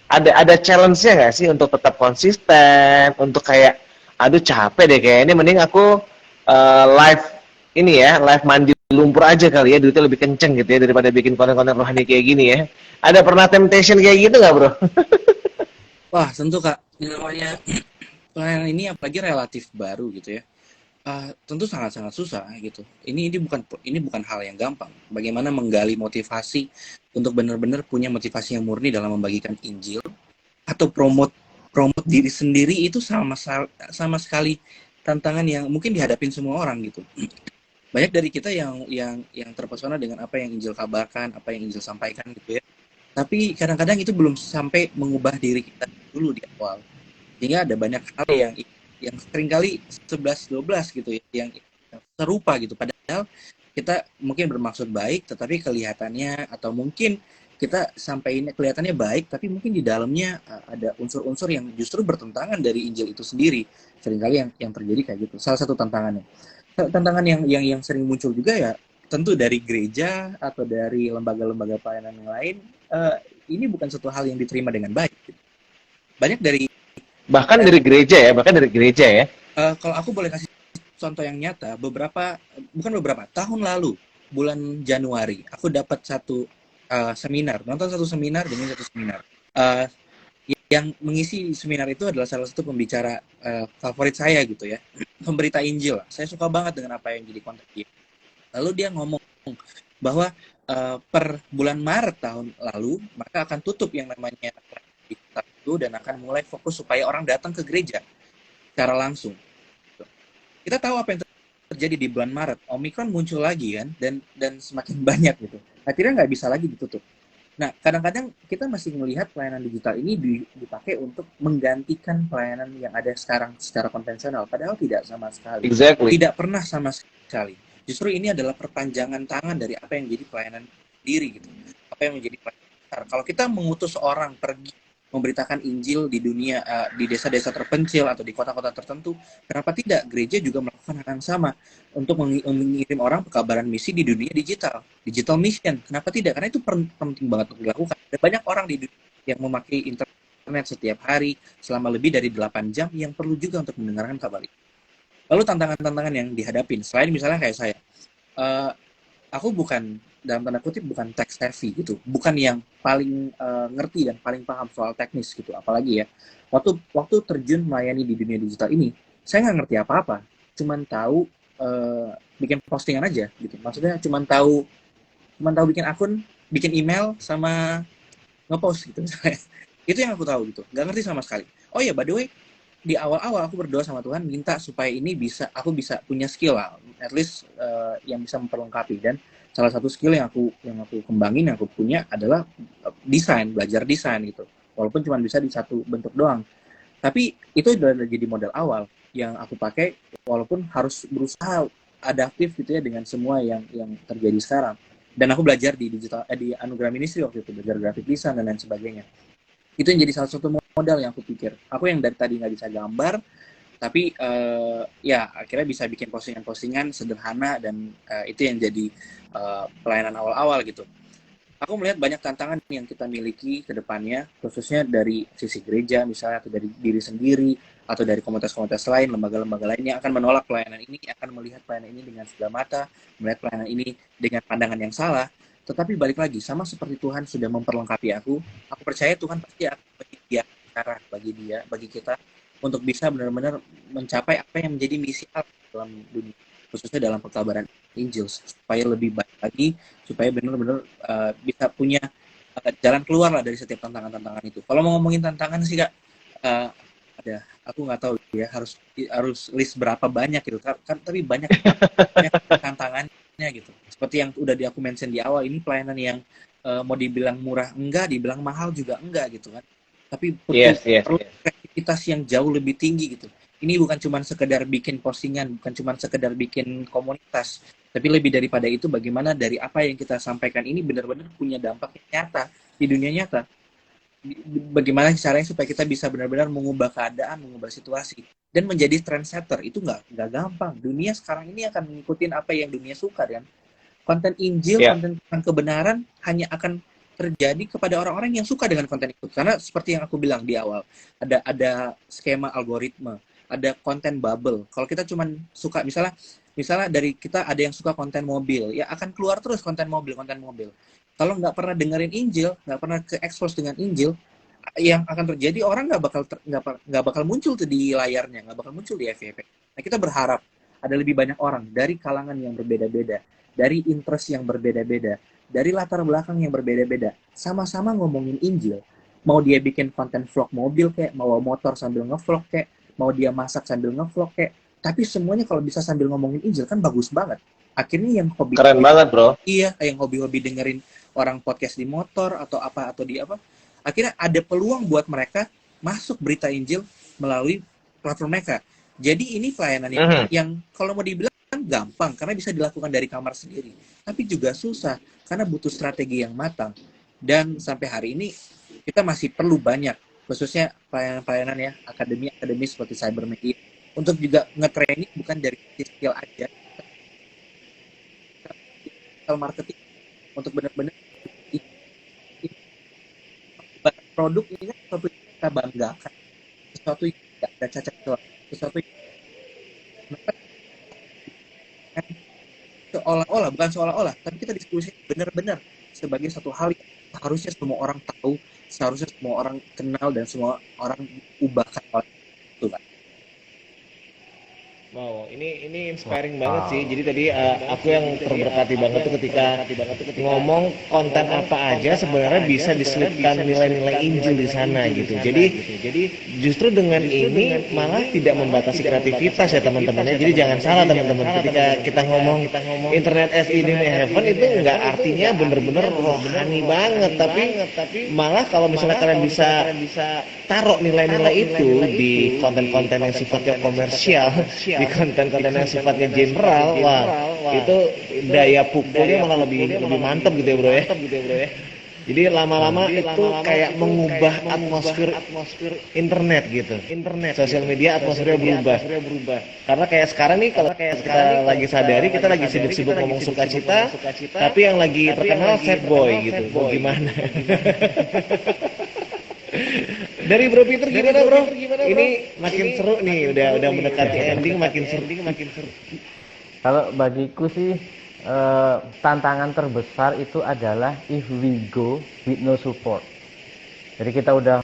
Ada challenge-nya nggak sih untuk tetap konsisten, untuk kayak aduh capek deh kayaknya mending aku live live mandi lumpur aja kali ya, duitnya lebih kenceng gitu ya daripada bikin konten-konten rohani kayak gini ya. Ada pernah temptation kayak gitu nggak bro? Wah tentu Kak, namanya pelayanan ini apalagi relatif baru gitu ya. Tentu sangat-sangat susah gitu. Ini bukan hal yang gampang. Bagaimana menggali motivasi untuk benar-benar punya motivasi yang murni dalam membagikan Injil atau promote diri sendiri itu sama sekali tantangan yang mungkin dihadapin semua orang gitu. Banyak dari kita yang terpesona dengan apa yang Injil kabarkan, apa yang Injil sampaikan gitu ya. Tapi kadang-kadang itu belum sampai mengubah diri kita dulu di awal. Sehingga ada banyak hal yang seringkali 11-12 gitu ya, yang serupa gitu. Padahal kita mungkin bermaksud baik, tetapi kelihatannya atau mungkin kita sampainya kelihatannya baik, tapi mungkin di dalamnya ada unsur-unsur yang justru bertentangan dari Injil itu sendiri. Seringkali yang terjadi kayak gitu. Salah satu tantangannya. Tantangan yang sering muncul juga ya, tentu dari gereja atau dari lembaga-lembaga pelayanan yang lain, ini bukan satu hal yang diterima dengan baik. Gitu. Banyak dari bahkan dari gereja ya. Kalau aku boleh kasih contoh yang nyata, bukan beberapa tahun lalu, bulan Januari, aku dapat nonton satu seminar dengan satu seminar. Yang mengisi seminar itu adalah salah satu pembicara favorit saya gitu ya, pemberita Injil. Saya suka banget dengan apa yang jadi konten dia. Lalu dia ngomong bahwa per bulan Maret tahun lalu, maka akan tutup yang namanya itu dan akan mulai fokus supaya orang datang ke gereja secara langsung. Kita tahu apa yang terjadi di bulan Maret. Omikron muncul lagi kan, dan semakin banyak gitu. Akhirnya nggak bisa lagi ditutup. Nah, kadang-kadang kita masih melihat pelayanan digital ini dipakai untuk menggantikan pelayanan yang ada sekarang secara konvensional, padahal tidak sama sekali. Exactly. Tidak pernah sama sekali. Justru ini adalah perpanjangan tangan dari apa yang menjadi pelayanan diri gitu. Apa yang menjadi pelayanan besar. Kalau kita mengutus orang pergi memberitakan Injil di dunia, di desa-desa terpencil atau di kota-kota tertentu, kenapa tidak gereja juga melakukan hal yang sama untuk mengirim orang pekabaran misi di dunia digital mission? Kenapa tidak? Karena itu penting banget untuk dilakukan. Ada banyak orang di dunia yang memakai internet setiap hari selama lebih dari 8 jam yang perlu juga untuk mendengarkan kabar itu. Lalu tantangan-tantangan yang dihadapin, selain misalnya kayak saya, eh, aku bukan, dalam tanda kutip, bukan tech savvy gitu, bukan yang paling ngerti dan paling paham soal teknis gitu, apalagi ya waktu waktu terjun melayani di dunia digital ini, saya nggak ngerti apa-apa, cuman tahu bikin postingan aja gitu, maksudnya cuman tahu bikin akun, bikin email sama ngepost gitu misalnya. Itu yang aku tahu gitu, nggak ngerti sama sekali. Oh ya, by the way, di awal-awal aku berdoa sama Tuhan minta supaya aku bisa punya skill lah, at least yang bisa memperlengkapi. Dan salah satu skill yang aku kembangin, yang aku punya adalah belajar desain gitu, walaupun cuma bisa di satu bentuk doang, tapi itu udah jadi modal awal yang aku pakai, walaupun harus berusaha adaptif gitu ya dengan semua yang terjadi sekarang. Dan aku belajar di Anugerah Ministry waktu itu, belajar graphic design dan lain sebagainya. Itu yang jadi salah satu modal yang aku pikir. Aku yang dari tadi nggak bisa gambar, tapi ya akhirnya bisa bikin postingan-postingan sederhana, dan itu yang jadi pelayanan awal-awal gitu. Aku melihat banyak tantangan yang kita miliki ke depannya, khususnya dari sisi gereja misalnya, atau dari diri sendiri, atau dari komunitas-komunitas lain, lembaga-lembaga lainnya akan menolak pelayanan ini, akan melihat pelayanan ini dengan sebelah mata, melihat pelayanan ini dengan pandangan yang salah. Tetapi balik lagi, sama seperti Tuhan sudah memperlengkapi aku percaya Tuhan pasti akan bagi dia cara, bagi kita untuk bisa benar-benar mencapai apa yang menjadi misi Allah dalam dunia, khususnya dalam perkabaran Injil, supaya lebih baik lagi, supaya benar-benar bisa punya jalan keluar lah dari setiap tantangan-tantangan itu. Kalau mau ngomongin tantangan sih Kak, uh, ada, aku nggak tahu ya harus harus list berapa banyak gitu kan, tapi banyak tantangannya gitu. Seperti yang udah aku mention di awal, ini pelayanan yang mau dibilang murah enggak, dibilang mahal juga enggak gitu kan. Tapi Yes, yes, perlu yes. kreativitas yang jauh lebih tinggi gitu. Ini bukan cuma sekedar bikin postingan, bukan cuma sekedar bikin komunitas, tapi lebih daripada itu, bagaimana dari apa yang kita sampaikan ini benar-benar punya dampak yang nyata di dunia nyata. Bagaimana caranya supaya kita bisa benar-benar mengubah keadaan, mengubah situasi, dan menjadi trendsetter. Itu nggak gampang. Dunia sekarang ini akan mengikuti apa yang dunia suka, kan? Konten Injil, Ya. konten tentang kebenaran hanya akan terjadi kepada orang-orang yang suka dengan konten itu. Karena seperti yang aku bilang di awal, ada skema algoritma, ada konten bubble. Kalau kita cuma suka, misalnya dari kita ada yang suka konten mobil, ya akan keluar terus konten mobil, konten mobil. Kalau nggak pernah dengerin Injil, nggak pernah ke expose dengan Injil, yang akan terjadi, orang nggak bakal muncul tuh di layarnya, nggak bakal muncul di FYP. Nah, kita berharap ada lebih banyak orang dari kalangan yang berbeda-beda, dari interest yang berbeda-beda, dari latar belakang yang berbeda-beda, sama-sama ngomongin Injil. Mau dia bikin konten vlog mobil kayak, mau motor sambil ngevlog kayak, mau dia masak sambil ngevlog kayak, tapi semuanya kalau bisa sambil ngomongin Injil kan bagus banget. Akhirnya yang hobi, Keren banget, bro. iya, yang hobi-hobi dengerin orang podcast di motor atau apa, atau di apa, akhirnya ada peluang buat mereka masuk berita Injil melalui platform mereka. Jadi ini pelayanan yang kalau mau dibilang gampang karena bisa dilakukan dari kamar sendiri, tapi juga susah karena butuh strategi yang matang. Dan sampai hari ini kita masih perlu banyak, khususnya pelayanan-pelayanan ya, akademi seperti cybermedia, untuk juga nge-training bukan dari skill aja, skill marketing, untuk benar-benar produk ini kan sesuatu yang kita banggakan, sesuatu yang tidak ada cacat celah, sesuatu yang seolah-olah, bukan seolah-olah, tapi kita diskusi benar-benar sebagai satu hal yang seharusnya semua orang tahu, seharusnya semua orang kenal, dan semua orang ubahkan oleh itu kan. Wow, ini inspiring banget sih. Jadi tadi aku yang terberkati banget tuh ketika ngomong konten apa aja sebenarnya bisa diselipkan nilai-nilai Injil di sana gitu. Jadi justru dengan ini malah tidak membatasi kreativitas ya teman-teman ya. Jadi jangan salah teman-teman, ketika kita ngomong internet as in heaven itu nggak artinya bener-bener rohani banget, tapi malah kalau misalnya kalian bisa taruh nilai-nilai itu di konten-konten yang sifatnya komersial, di konten-konten yang sifatnya general, wah itu daya pukulnya malah lebih mantep gitu ya bro ya. Jadi lama-lama itu kayak mengubah atmosfer internet gitu. Sosial media atmosfernya berubah. Karena kayak sekarang nih kalau kita lagi sadari kita lagi sibuk-sibuk ngomong sukacita, tapi yang lagi terkenal sad boy gitu. Mau gimana? Dari Bro Peter gimana bro? Ini makin seru nih, udah mendekati ending, makin seru. Kalau bagiku sih tantangan terbesar itu adalah if we go with no support. Jadi kita udah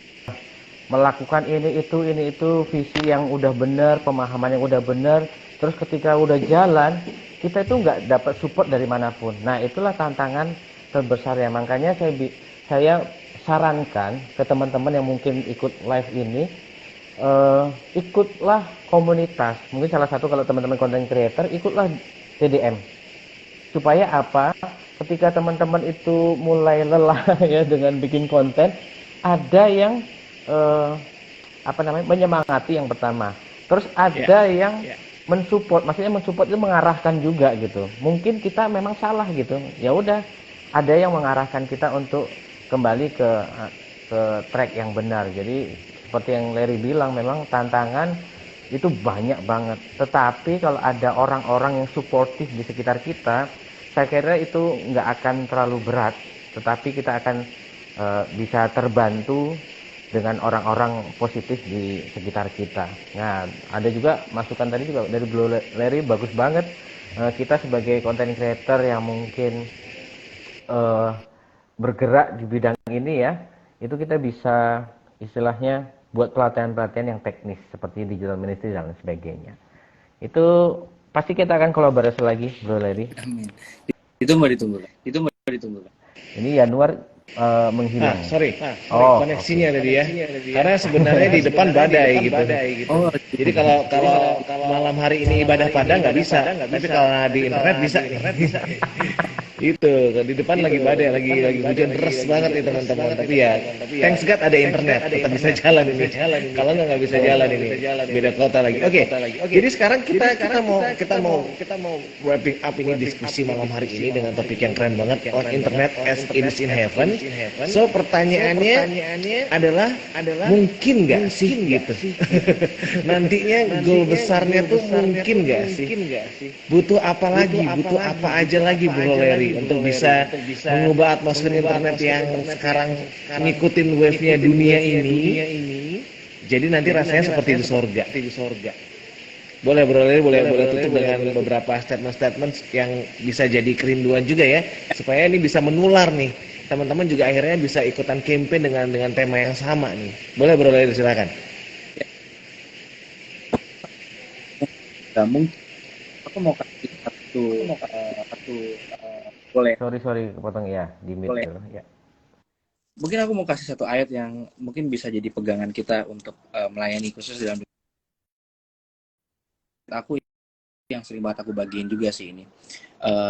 melakukan ini itu visi yang udah benar, pemahaman yang udah benar, terus ketika udah jalan kita itu nggak dapat support dari manapun. Nah itulah tantangan terbesar ya. Makanya saya sarankan ke teman-teman yang mungkin ikut live ini, ikutlah komunitas. Mungkin salah satu kalau teman-teman content creator, ikutlah TDM. Supaya apa? Ketika teman-teman itu mulai lelah ya dengan bikin konten, ada yang menyemangati yang pertama. Terus ada yang mensupport, maksudnya mensupport itu mengarahkan juga gitu. Mungkin kita memang salah gitu. Ya udah, ada yang mengarahkan kita untuk kembali ke track yang benar. Jadi seperti yang Larry bilang, memang tantangan itu banyak banget. Tetapi kalau ada orang-orang yang suportif di sekitar kita, saya kira itu nggak akan terlalu berat. Tetapi kita akan bisa terbantu dengan orang-orang positif di sekitar kita. Nah, ada juga masukan tadi juga dari Blue Larry, bagus banget. Kita sebagai content creator yang mungkin bergerak di bidang ini ya, itu kita bisa istilahnya buat pelatihan-pelatihan yang teknis seperti digital ministry dan lain sebagainya. Itu pasti kita akan kolaborasi lagi, Bro Larry. Amin. Itu mau ditunggu. Ini Januar menghilang. Koneksinya tadi ya. Karena sebenarnya di depan badai gitu. Oh, Jadi kalau malam hari ini ibadah padang nggak bisa, tapi kalau di internet bisa. Itu di depan lagi badai, lagi hujan deras banget nih teman-teman. Tapi ya, thanks God ada internet, tetap bisa jalan ini. Kalau nggak bisa jalan ini, beda kota lagi. Oke. Jadi sekarang kita mau wrapping up ini diskusi malam hari ini dengan topik yang keren banget, on internet as it is in heaven. So pertanyaannya adalah mungkin nggak sih gitu? Nantinya goal besarnya tuh mungkin nggak sih? Butuh apa lagi? Butuh apa aja lagi Bro Larry untuk bisa mengubah atmosfer internet yang sekarang ngikutin wave-nya dunia ini? Jadi nanti rasanya seperti di sorga. Boleh Bro Larry, boleh tutup dengan beberapa statement yang bisa jadi kerinduan juga ya, supaya ini bisa menular nih. Teman-teman juga akhirnya bisa ikutan campaign dengan tema yang sama nih. Boleh Bro Larry, silakan. mungkin aku mau kasih satu boleh. Sorry kepotong ya, di mute Boleh. dulu ya. Mungkin aku mau kasih satu ayat yang mungkin bisa jadi pegangan kita untuk melayani khusus dalam aku, yang sering banget aku bagiin juga sih ini.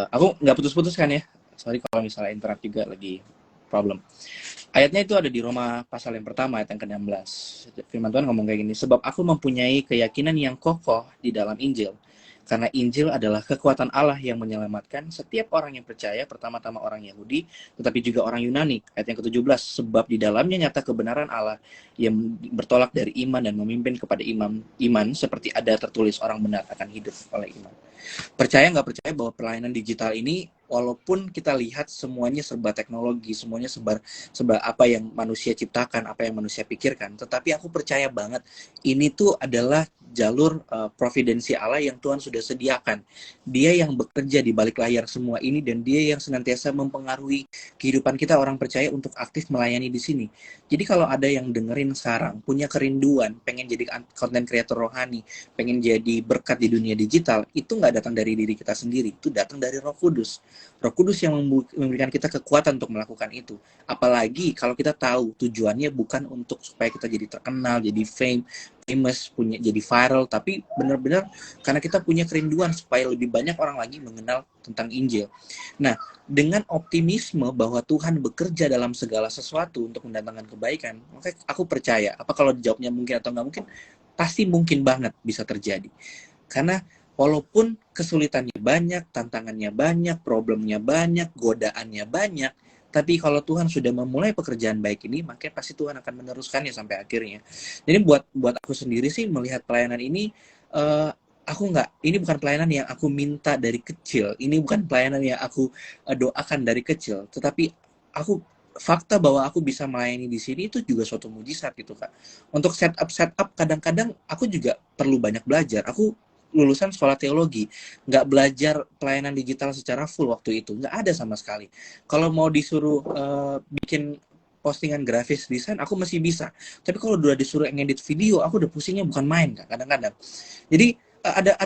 Aku nggak putus-putus kan ya. Sorry kalau misalnya interrupt juga, lagi problem. Ayatnya itu ada di Roma pasal yang pertama ayat yang ke-16. Firman Tuhan ngomong kayak gini, sebab aku mempunyai keyakinan yang kokoh di dalam Injil. Karena Injil adalah kekuatan Allah yang menyelamatkan setiap orang yang percaya, pertama-tama orang Yahudi, tetapi juga orang Yunani. Ayat yang ke-17, sebab di dalamnya nyata kebenaran Allah yang bertolak dari iman dan memimpin kepada iman, seperti ada tertulis orang benar akan hidup oleh iman. Percaya nggak percaya bahwa pelayanan digital ini, walaupun kita lihat semuanya serba teknologi, semuanya serba apa yang manusia ciptakan, apa yang manusia pikirkan, tetapi aku percaya banget ini tuh adalah jalur providensi Allah yang Tuhan sudah sediakan. Dia yang bekerja di balik layar semua ini, dan dia yang senantiasa mempengaruhi kehidupan kita orang percaya untuk aktif melayani di sini. Jadi kalau ada yang dengerin sekarang, punya kerinduan, pengen jadi content creator rohani, pengen jadi berkat di dunia digital, itu nggak datang dari diri kita sendiri, itu datang dari Roh Kudus. Roh Kudus yang memberikan kita kekuatan untuk melakukan itu. Apalagi kalau kita tahu tujuannya bukan untuk supaya kita jadi terkenal, jadi famous, punya jadi viral, tapi benar-benar karena kita punya kerinduan supaya lebih banyak orang lagi mengenal tentang Injil. Nah, dengan optimisme bahwa Tuhan bekerja dalam segala sesuatu untuk mendatangkan kebaikan, maka aku percaya, apa kalau jawabnya mungkin atau nggak mungkin, pasti mungkin banget bisa terjadi. Karena walaupun kesulitannya banyak, tantangannya banyak, problemnya banyak, godaannya banyak, tapi kalau Tuhan sudah memulai pekerjaan baik ini, maka pasti Tuhan akan meneruskannya sampai akhirnya. Jadi buat aku sendiri sih melihat pelayanan ini, ini bukan pelayanan yang aku minta dari kecil, ini bukan pelayanan yang aku doakan dari kecil, tetapi aku fakta bahwa aku bisa melayani di sini itu juga suatu mujizat gitu Kak. Untuk setup kadang-kadang aku juga perlu banyak belajar. Aku lulusan sekolah teologi, nggak belajar pelayanan digital secara full waktu itu, nggak ada sama sekali. Kalau mau disuruh bikin postingan grafis desain, aku masih bisa. Tapi kalau udah disuruh ngedit video, aku udah pusingnya bukan main Kak, kadang-kadang. Jadi ada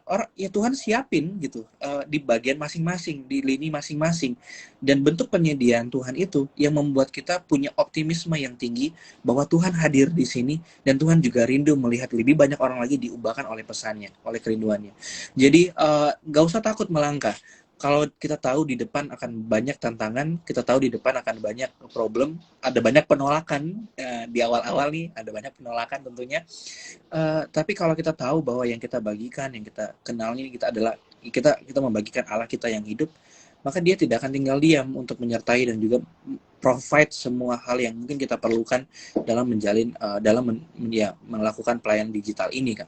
orang ya Tuhan siapin gitu di bagian masing-masing, di lini masing-masing, dan bentuk penyediaan Tuhan itu yang membuat kita punya optimisme yang tinggi bahwa Tuhan hadir di sini, dan Tuhan juga rindu melihat lebih banyak orang lagi diubahkan oleh pesannya, oleh kerinduannya. Jadi gak usah takut melangkah. Kalau kita tahu di depan akan banyak tantangan, kita tahu di depan akan banyak problem, ada banyak penolakan di awal-awal nih, ada banyak penolakan tentunya. Tapi kalau kita tahu bahwa yang kita bagikan, yang kita kenal ini kita adalah kita membagikan Allah kita yang hidup, maka Dia tidak akan tinggal diam untuk menyertai dan juga provide semua hal yang mungkin kita perlukan dalam menjalin melakukan pelayanan digital ini, Kak.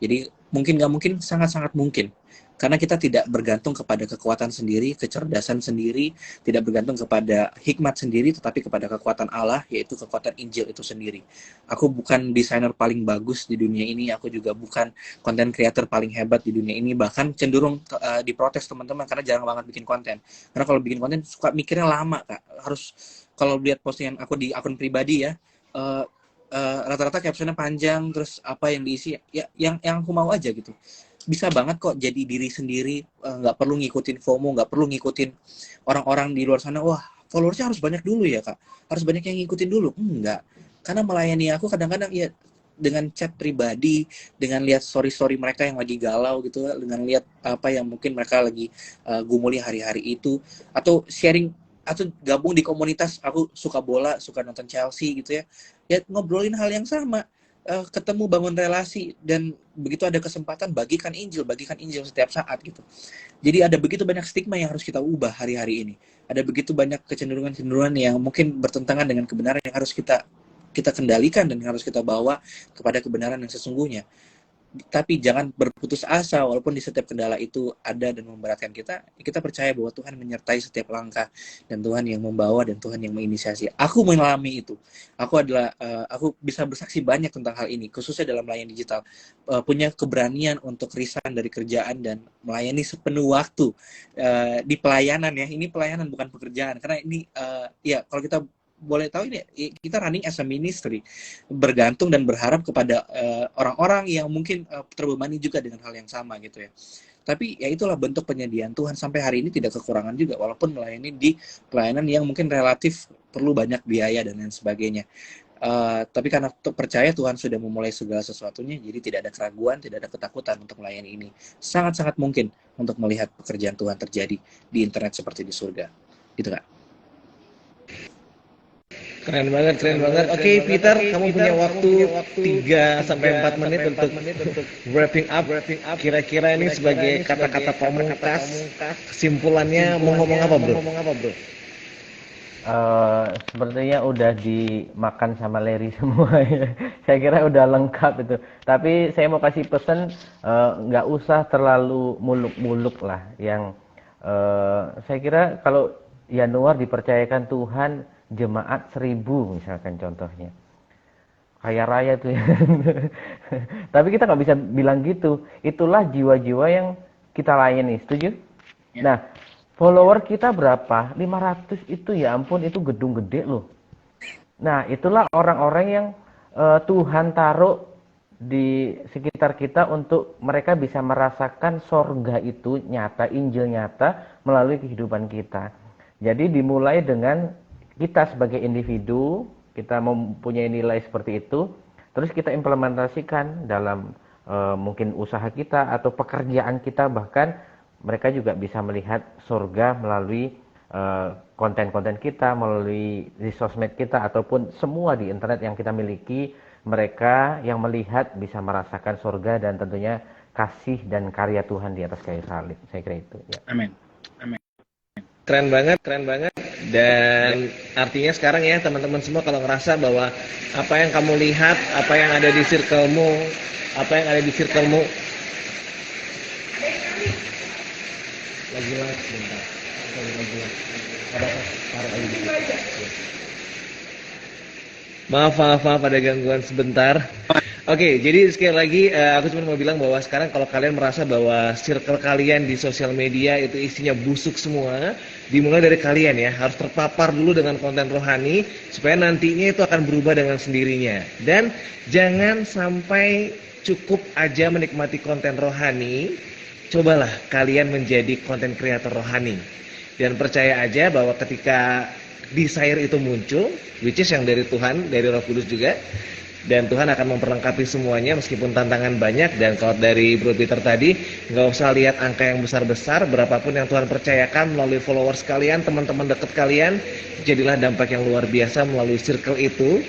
Jadi mungkin nggak mungkin, sangat-sangat mungkin. Karena kita tidak bergantung kepada kekuatan sendiri, kecerdasan sendiri, tidak bergantung kepada hikmat sendiri, tetapi kepada kekuatan Allah, yaitu kekuatan Injil itu sendiri. Aku bukan desainer paling bagus di dunia ini, aku juga bukan content creator paling hebat di dunia ini, bahkan cenderung diprotes teman-teman karena jarang banget bikin konten. Karena kalau bikin konten suka mikirnya lama, Kak. Harus, kalau lihat postingan aku di akun pribadi ya, rata-rata captionnya panjang, terus apa yang diisi, ya yang aku mau aja gitu. Bisa banget kok jadi diri sendiri, nggak perlu ngikutin FOMO, nggak perlu ngikutin orang-orang di luar sana. Wah, followersnya harus banyak dulu ya Kak, harus banyak yang ngikutin dulu. Enggak, karena melayani aku kadang-kadang ya dengan chat pribadi, dengan lihat story-story mereka yang lagi galau gitu, dengan lihat apa yang mungkin mereka lagi gumuli hari-hari itu, atau sharing, atau gabung di komunitas. Aku suka bola, suka nonton Chelsea gitu ya, ya ngobrolin hal yang sama, ketemu, bangun relasi, dan begitu ada kesempatan bagikan Injil setiap saat gitu. Jadi ada begitu banyak stigma yang harus kita ubah hari-hari ini. Ada begitu banyak kecenderungan-kecenderungan yang mungkin bertentangan dengan kebenaran yang harus kita kendalikan dan harus kita bawa kepada kebenaran yang sesungguhnya. Tapi jangan berputus asa walaupun di setiap kendala itu ada dan memberatkan kita. Kita percaya bahwa Tuhan menyertai setiap langkah, dan Tuhan yang membawa, dan Tuhan yang menginisiasi. Aku mengalami itu. Aku bisa bersaksi banyak tentang hal ini, khususnya dalam melayani digital. Punya keberanian untuk resign dari kerjaan dan melayani sepenuh waktu di pelayanan ya. Ini pelayanan bukan pekerjaan, karena ini ya kalau kita boleh tahu ini kita running as a ministry, bergantung dan berharap kepada orang-orang yang mungkin terbebani juga dengan hal yang sama gitu ya. Tapi ya itulah bentuk penyediaan Tuhan, sampai hari ini tidak kekurangan juga walaupun melayani di pelayanan yang mungkin relatif perlu banyak biaya dan lain sebagainya. Tapi karena percaya Tuhan sudah memulai segala sesuatunya, jadi tidak ada keraguan, tidak ada ketakutan untuk melayani ini. Sangat-sangat mungkin untuk melihat pekerjaan Tuhan terjadi di internet seperti di surga. Gitu Kak. Keren banget, keren banget. Oke, Peter, kamu punya waktu 3 sampai 4 menit untuk wrapping up. Kira-kira ini sebagai kata-kata pamungkas, kesimpulannya mau ngomong apa, Bro? Sepertinya udah dimakan sama Larry semua ya. Saya kira udah lengkap itu. Tapi saya mau kasih pesan, nggak usah terlalu muluk-muluk lah. Yang saya kira kalau Januar dipercayakan Tuhan jemaat 1000 misalkan contohnya. kaya raya tuh ya. Tapi kita nggak bisa bilang gitu. Itulah jiwa-jiwa yang kita layani, setuju? Nah, follower kita berapa? 500 itu ya ampun, itu gedung gede loh. Nah, itulah orang-orang yang Tuhan taruh di sekitar kita untuk mereka bisa merasakan sorga itu nyata, Injil nyata melalui kehidupan kita. Jadi dimulai dengan kita sebagai individu, kita mempunyai nilai seperti itu, terus kita implementasikan dalam mungkin usaha kita atau pekerjaan kita, bahkan mereka juga bisa melihat surga melalui konten-konten kita, melalui di sosmed kita, ataupun semua di internet yang kita miliki. Mereka yang melihat bisa merasakan surga dan tentunya kasih dan karya Tuhan di atas kayu salib. Saya kira itu. Ya. Amin. Amin. Keren banget, keren banget. Dan artinya sekarang ya teman-teman semua kalau ngerasa bahwa apa yang kamu lihat, apa yang ada di circle-mu, lagi live sebentar. Maaf ada gangguan sebentar. Oke, jadi sekali lagi aku cuma mau bilang bahwa sekarang kalau kalian merasa bahwa circle kalian di sosial media itu isinya busuk semua, dimulai dari kalian ya, harus terpapar dulu dengan konten rohani supaya nantinya itu akan berubah dengan sendirinya. Dan jangan sampai cukup aja menikmati konten rohani, cobalah kalian menjadi konten kreator rohani. Dan percaya aja bahwa ketika desire itu muncul, which is yang dari Tuhan, dari Roh Kudus juga, dan Tuhan akan memperlengkapi semuanya meskipun tantangan banyak. Dan kalau dari Bro Peter tadi, nggak usah lihat angka yang besar-besar, berapapun yang Tuhan percayakan melalui followers kalian, teman-teman dekat kalian, jadilah dampak yang luar biasa melalui circle itu.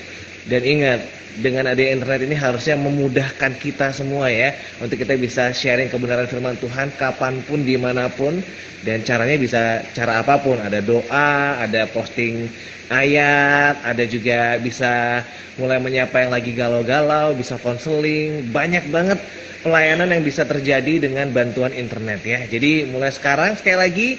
Dan ingat, dengan adanya internet ini harusnya memudahkan kita semua ya, untuk kita bisa sharing kebenaran firman Tuhan kapanpun, dimanapun. Dan caranya bisa cara apapun, ada doa, ada posting ayat, ada juga bisa mulai menyapa yang lagi galau-galau, bisa konseling, banyak banget pelayanan yang bisa terjadi dengan bantuan internet ya. Jadi mulai sekarang sekali lagi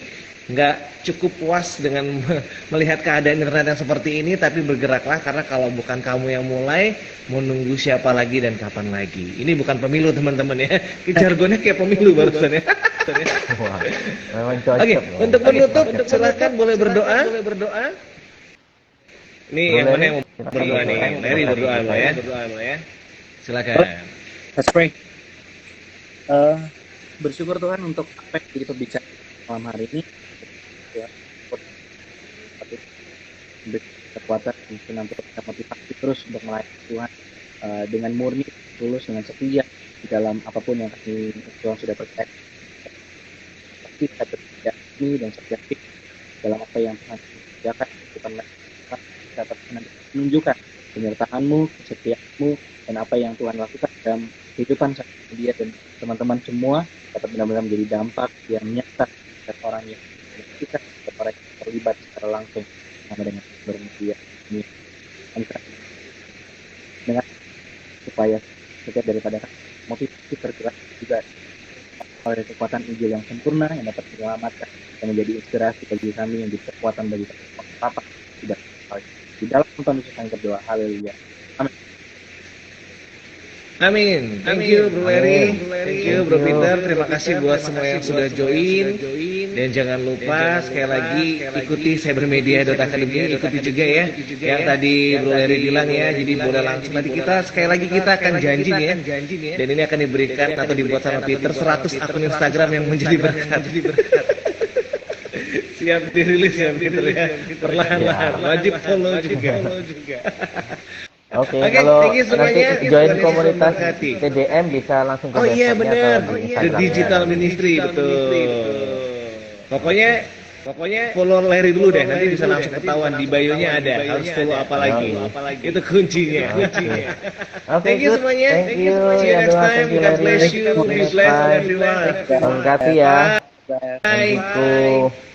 nggak cukup puas dengan melihat keadaan internet yang seperti ini, tapi bergeraklah, karena kalau bukan kamu yang mulai, mau nunggu siapa lagi dan kapan lagi. Ini bukan pemilu teman-teman ya, jargonnya kayak pemilu barusan ya. Oke, untuk menutup silakan boleh berdoa. Nih yang mana yang mau berdoa nih? Larry berdoa ya. Silakan. Let's pray. Bersyukur Tuhan untuk apa yang jadi pembicaraan malam hari ini. Ya, kekuatan dan senantiasa motivasi terus untuk melayani Tuhan dengan murni, tulus, dengan setia di dalam apapun yang Tuhan sudah percaya. Kita bersedia ini dan setia dalam apa yang Tuhan kerjakan, bukan kita menunjukkan penyertaan-Mu, kesetiaanmu, dan apa yang Tuhan lakukan dalam kehidupan dia dan teman-teman semua dapat benar-benar menjadi dampak yang nyata dan orang yang kita orang yang terlibat secara langsung sama dengan bermedia ini dengan supaya setiap daripada motivasi tergerak juga oleh kekuatan Injil yang sempurna yang dapat menyelamatkan dan menjadi inspirasi bagi kami, yang jadi kekuatan bagi kami apa tidak di dalam Tuhan Yesus kami berdoa. Haleluya. Amin. Amin. Thank you Bro Larry, thank you Bro Peter. Terima kasih buat semua yang sudah join. Dan jangan lupa sekali lagi ikuti cybermedia.academy, ikuti juga ya yang tadi Bro Larry bilang ya. Jadi boleh langsung, nanti kita sekali lagi kita akan janji nih ya. Dan ini akan diberikan atau dibuat sama Peter 100 akun Instagram yang menjadi berkat. Siap dirilis ya Peter ya. Perlahan-lahan wajib follow juga. Oke, kalau nanti join komunitas TDM bisa langsung ke oh iya benar, The Digital ya. Ministry, betul. Pokoknya follow Larry dulu deh, nanti bisa langsung ketahuan di bio-nya ada. Harus follow apa lagi? Itu kuncinya. Thank you semuanya. Thank you. See you next time. God bless you. Be blessed everyone. Terima kasih ya. Bye.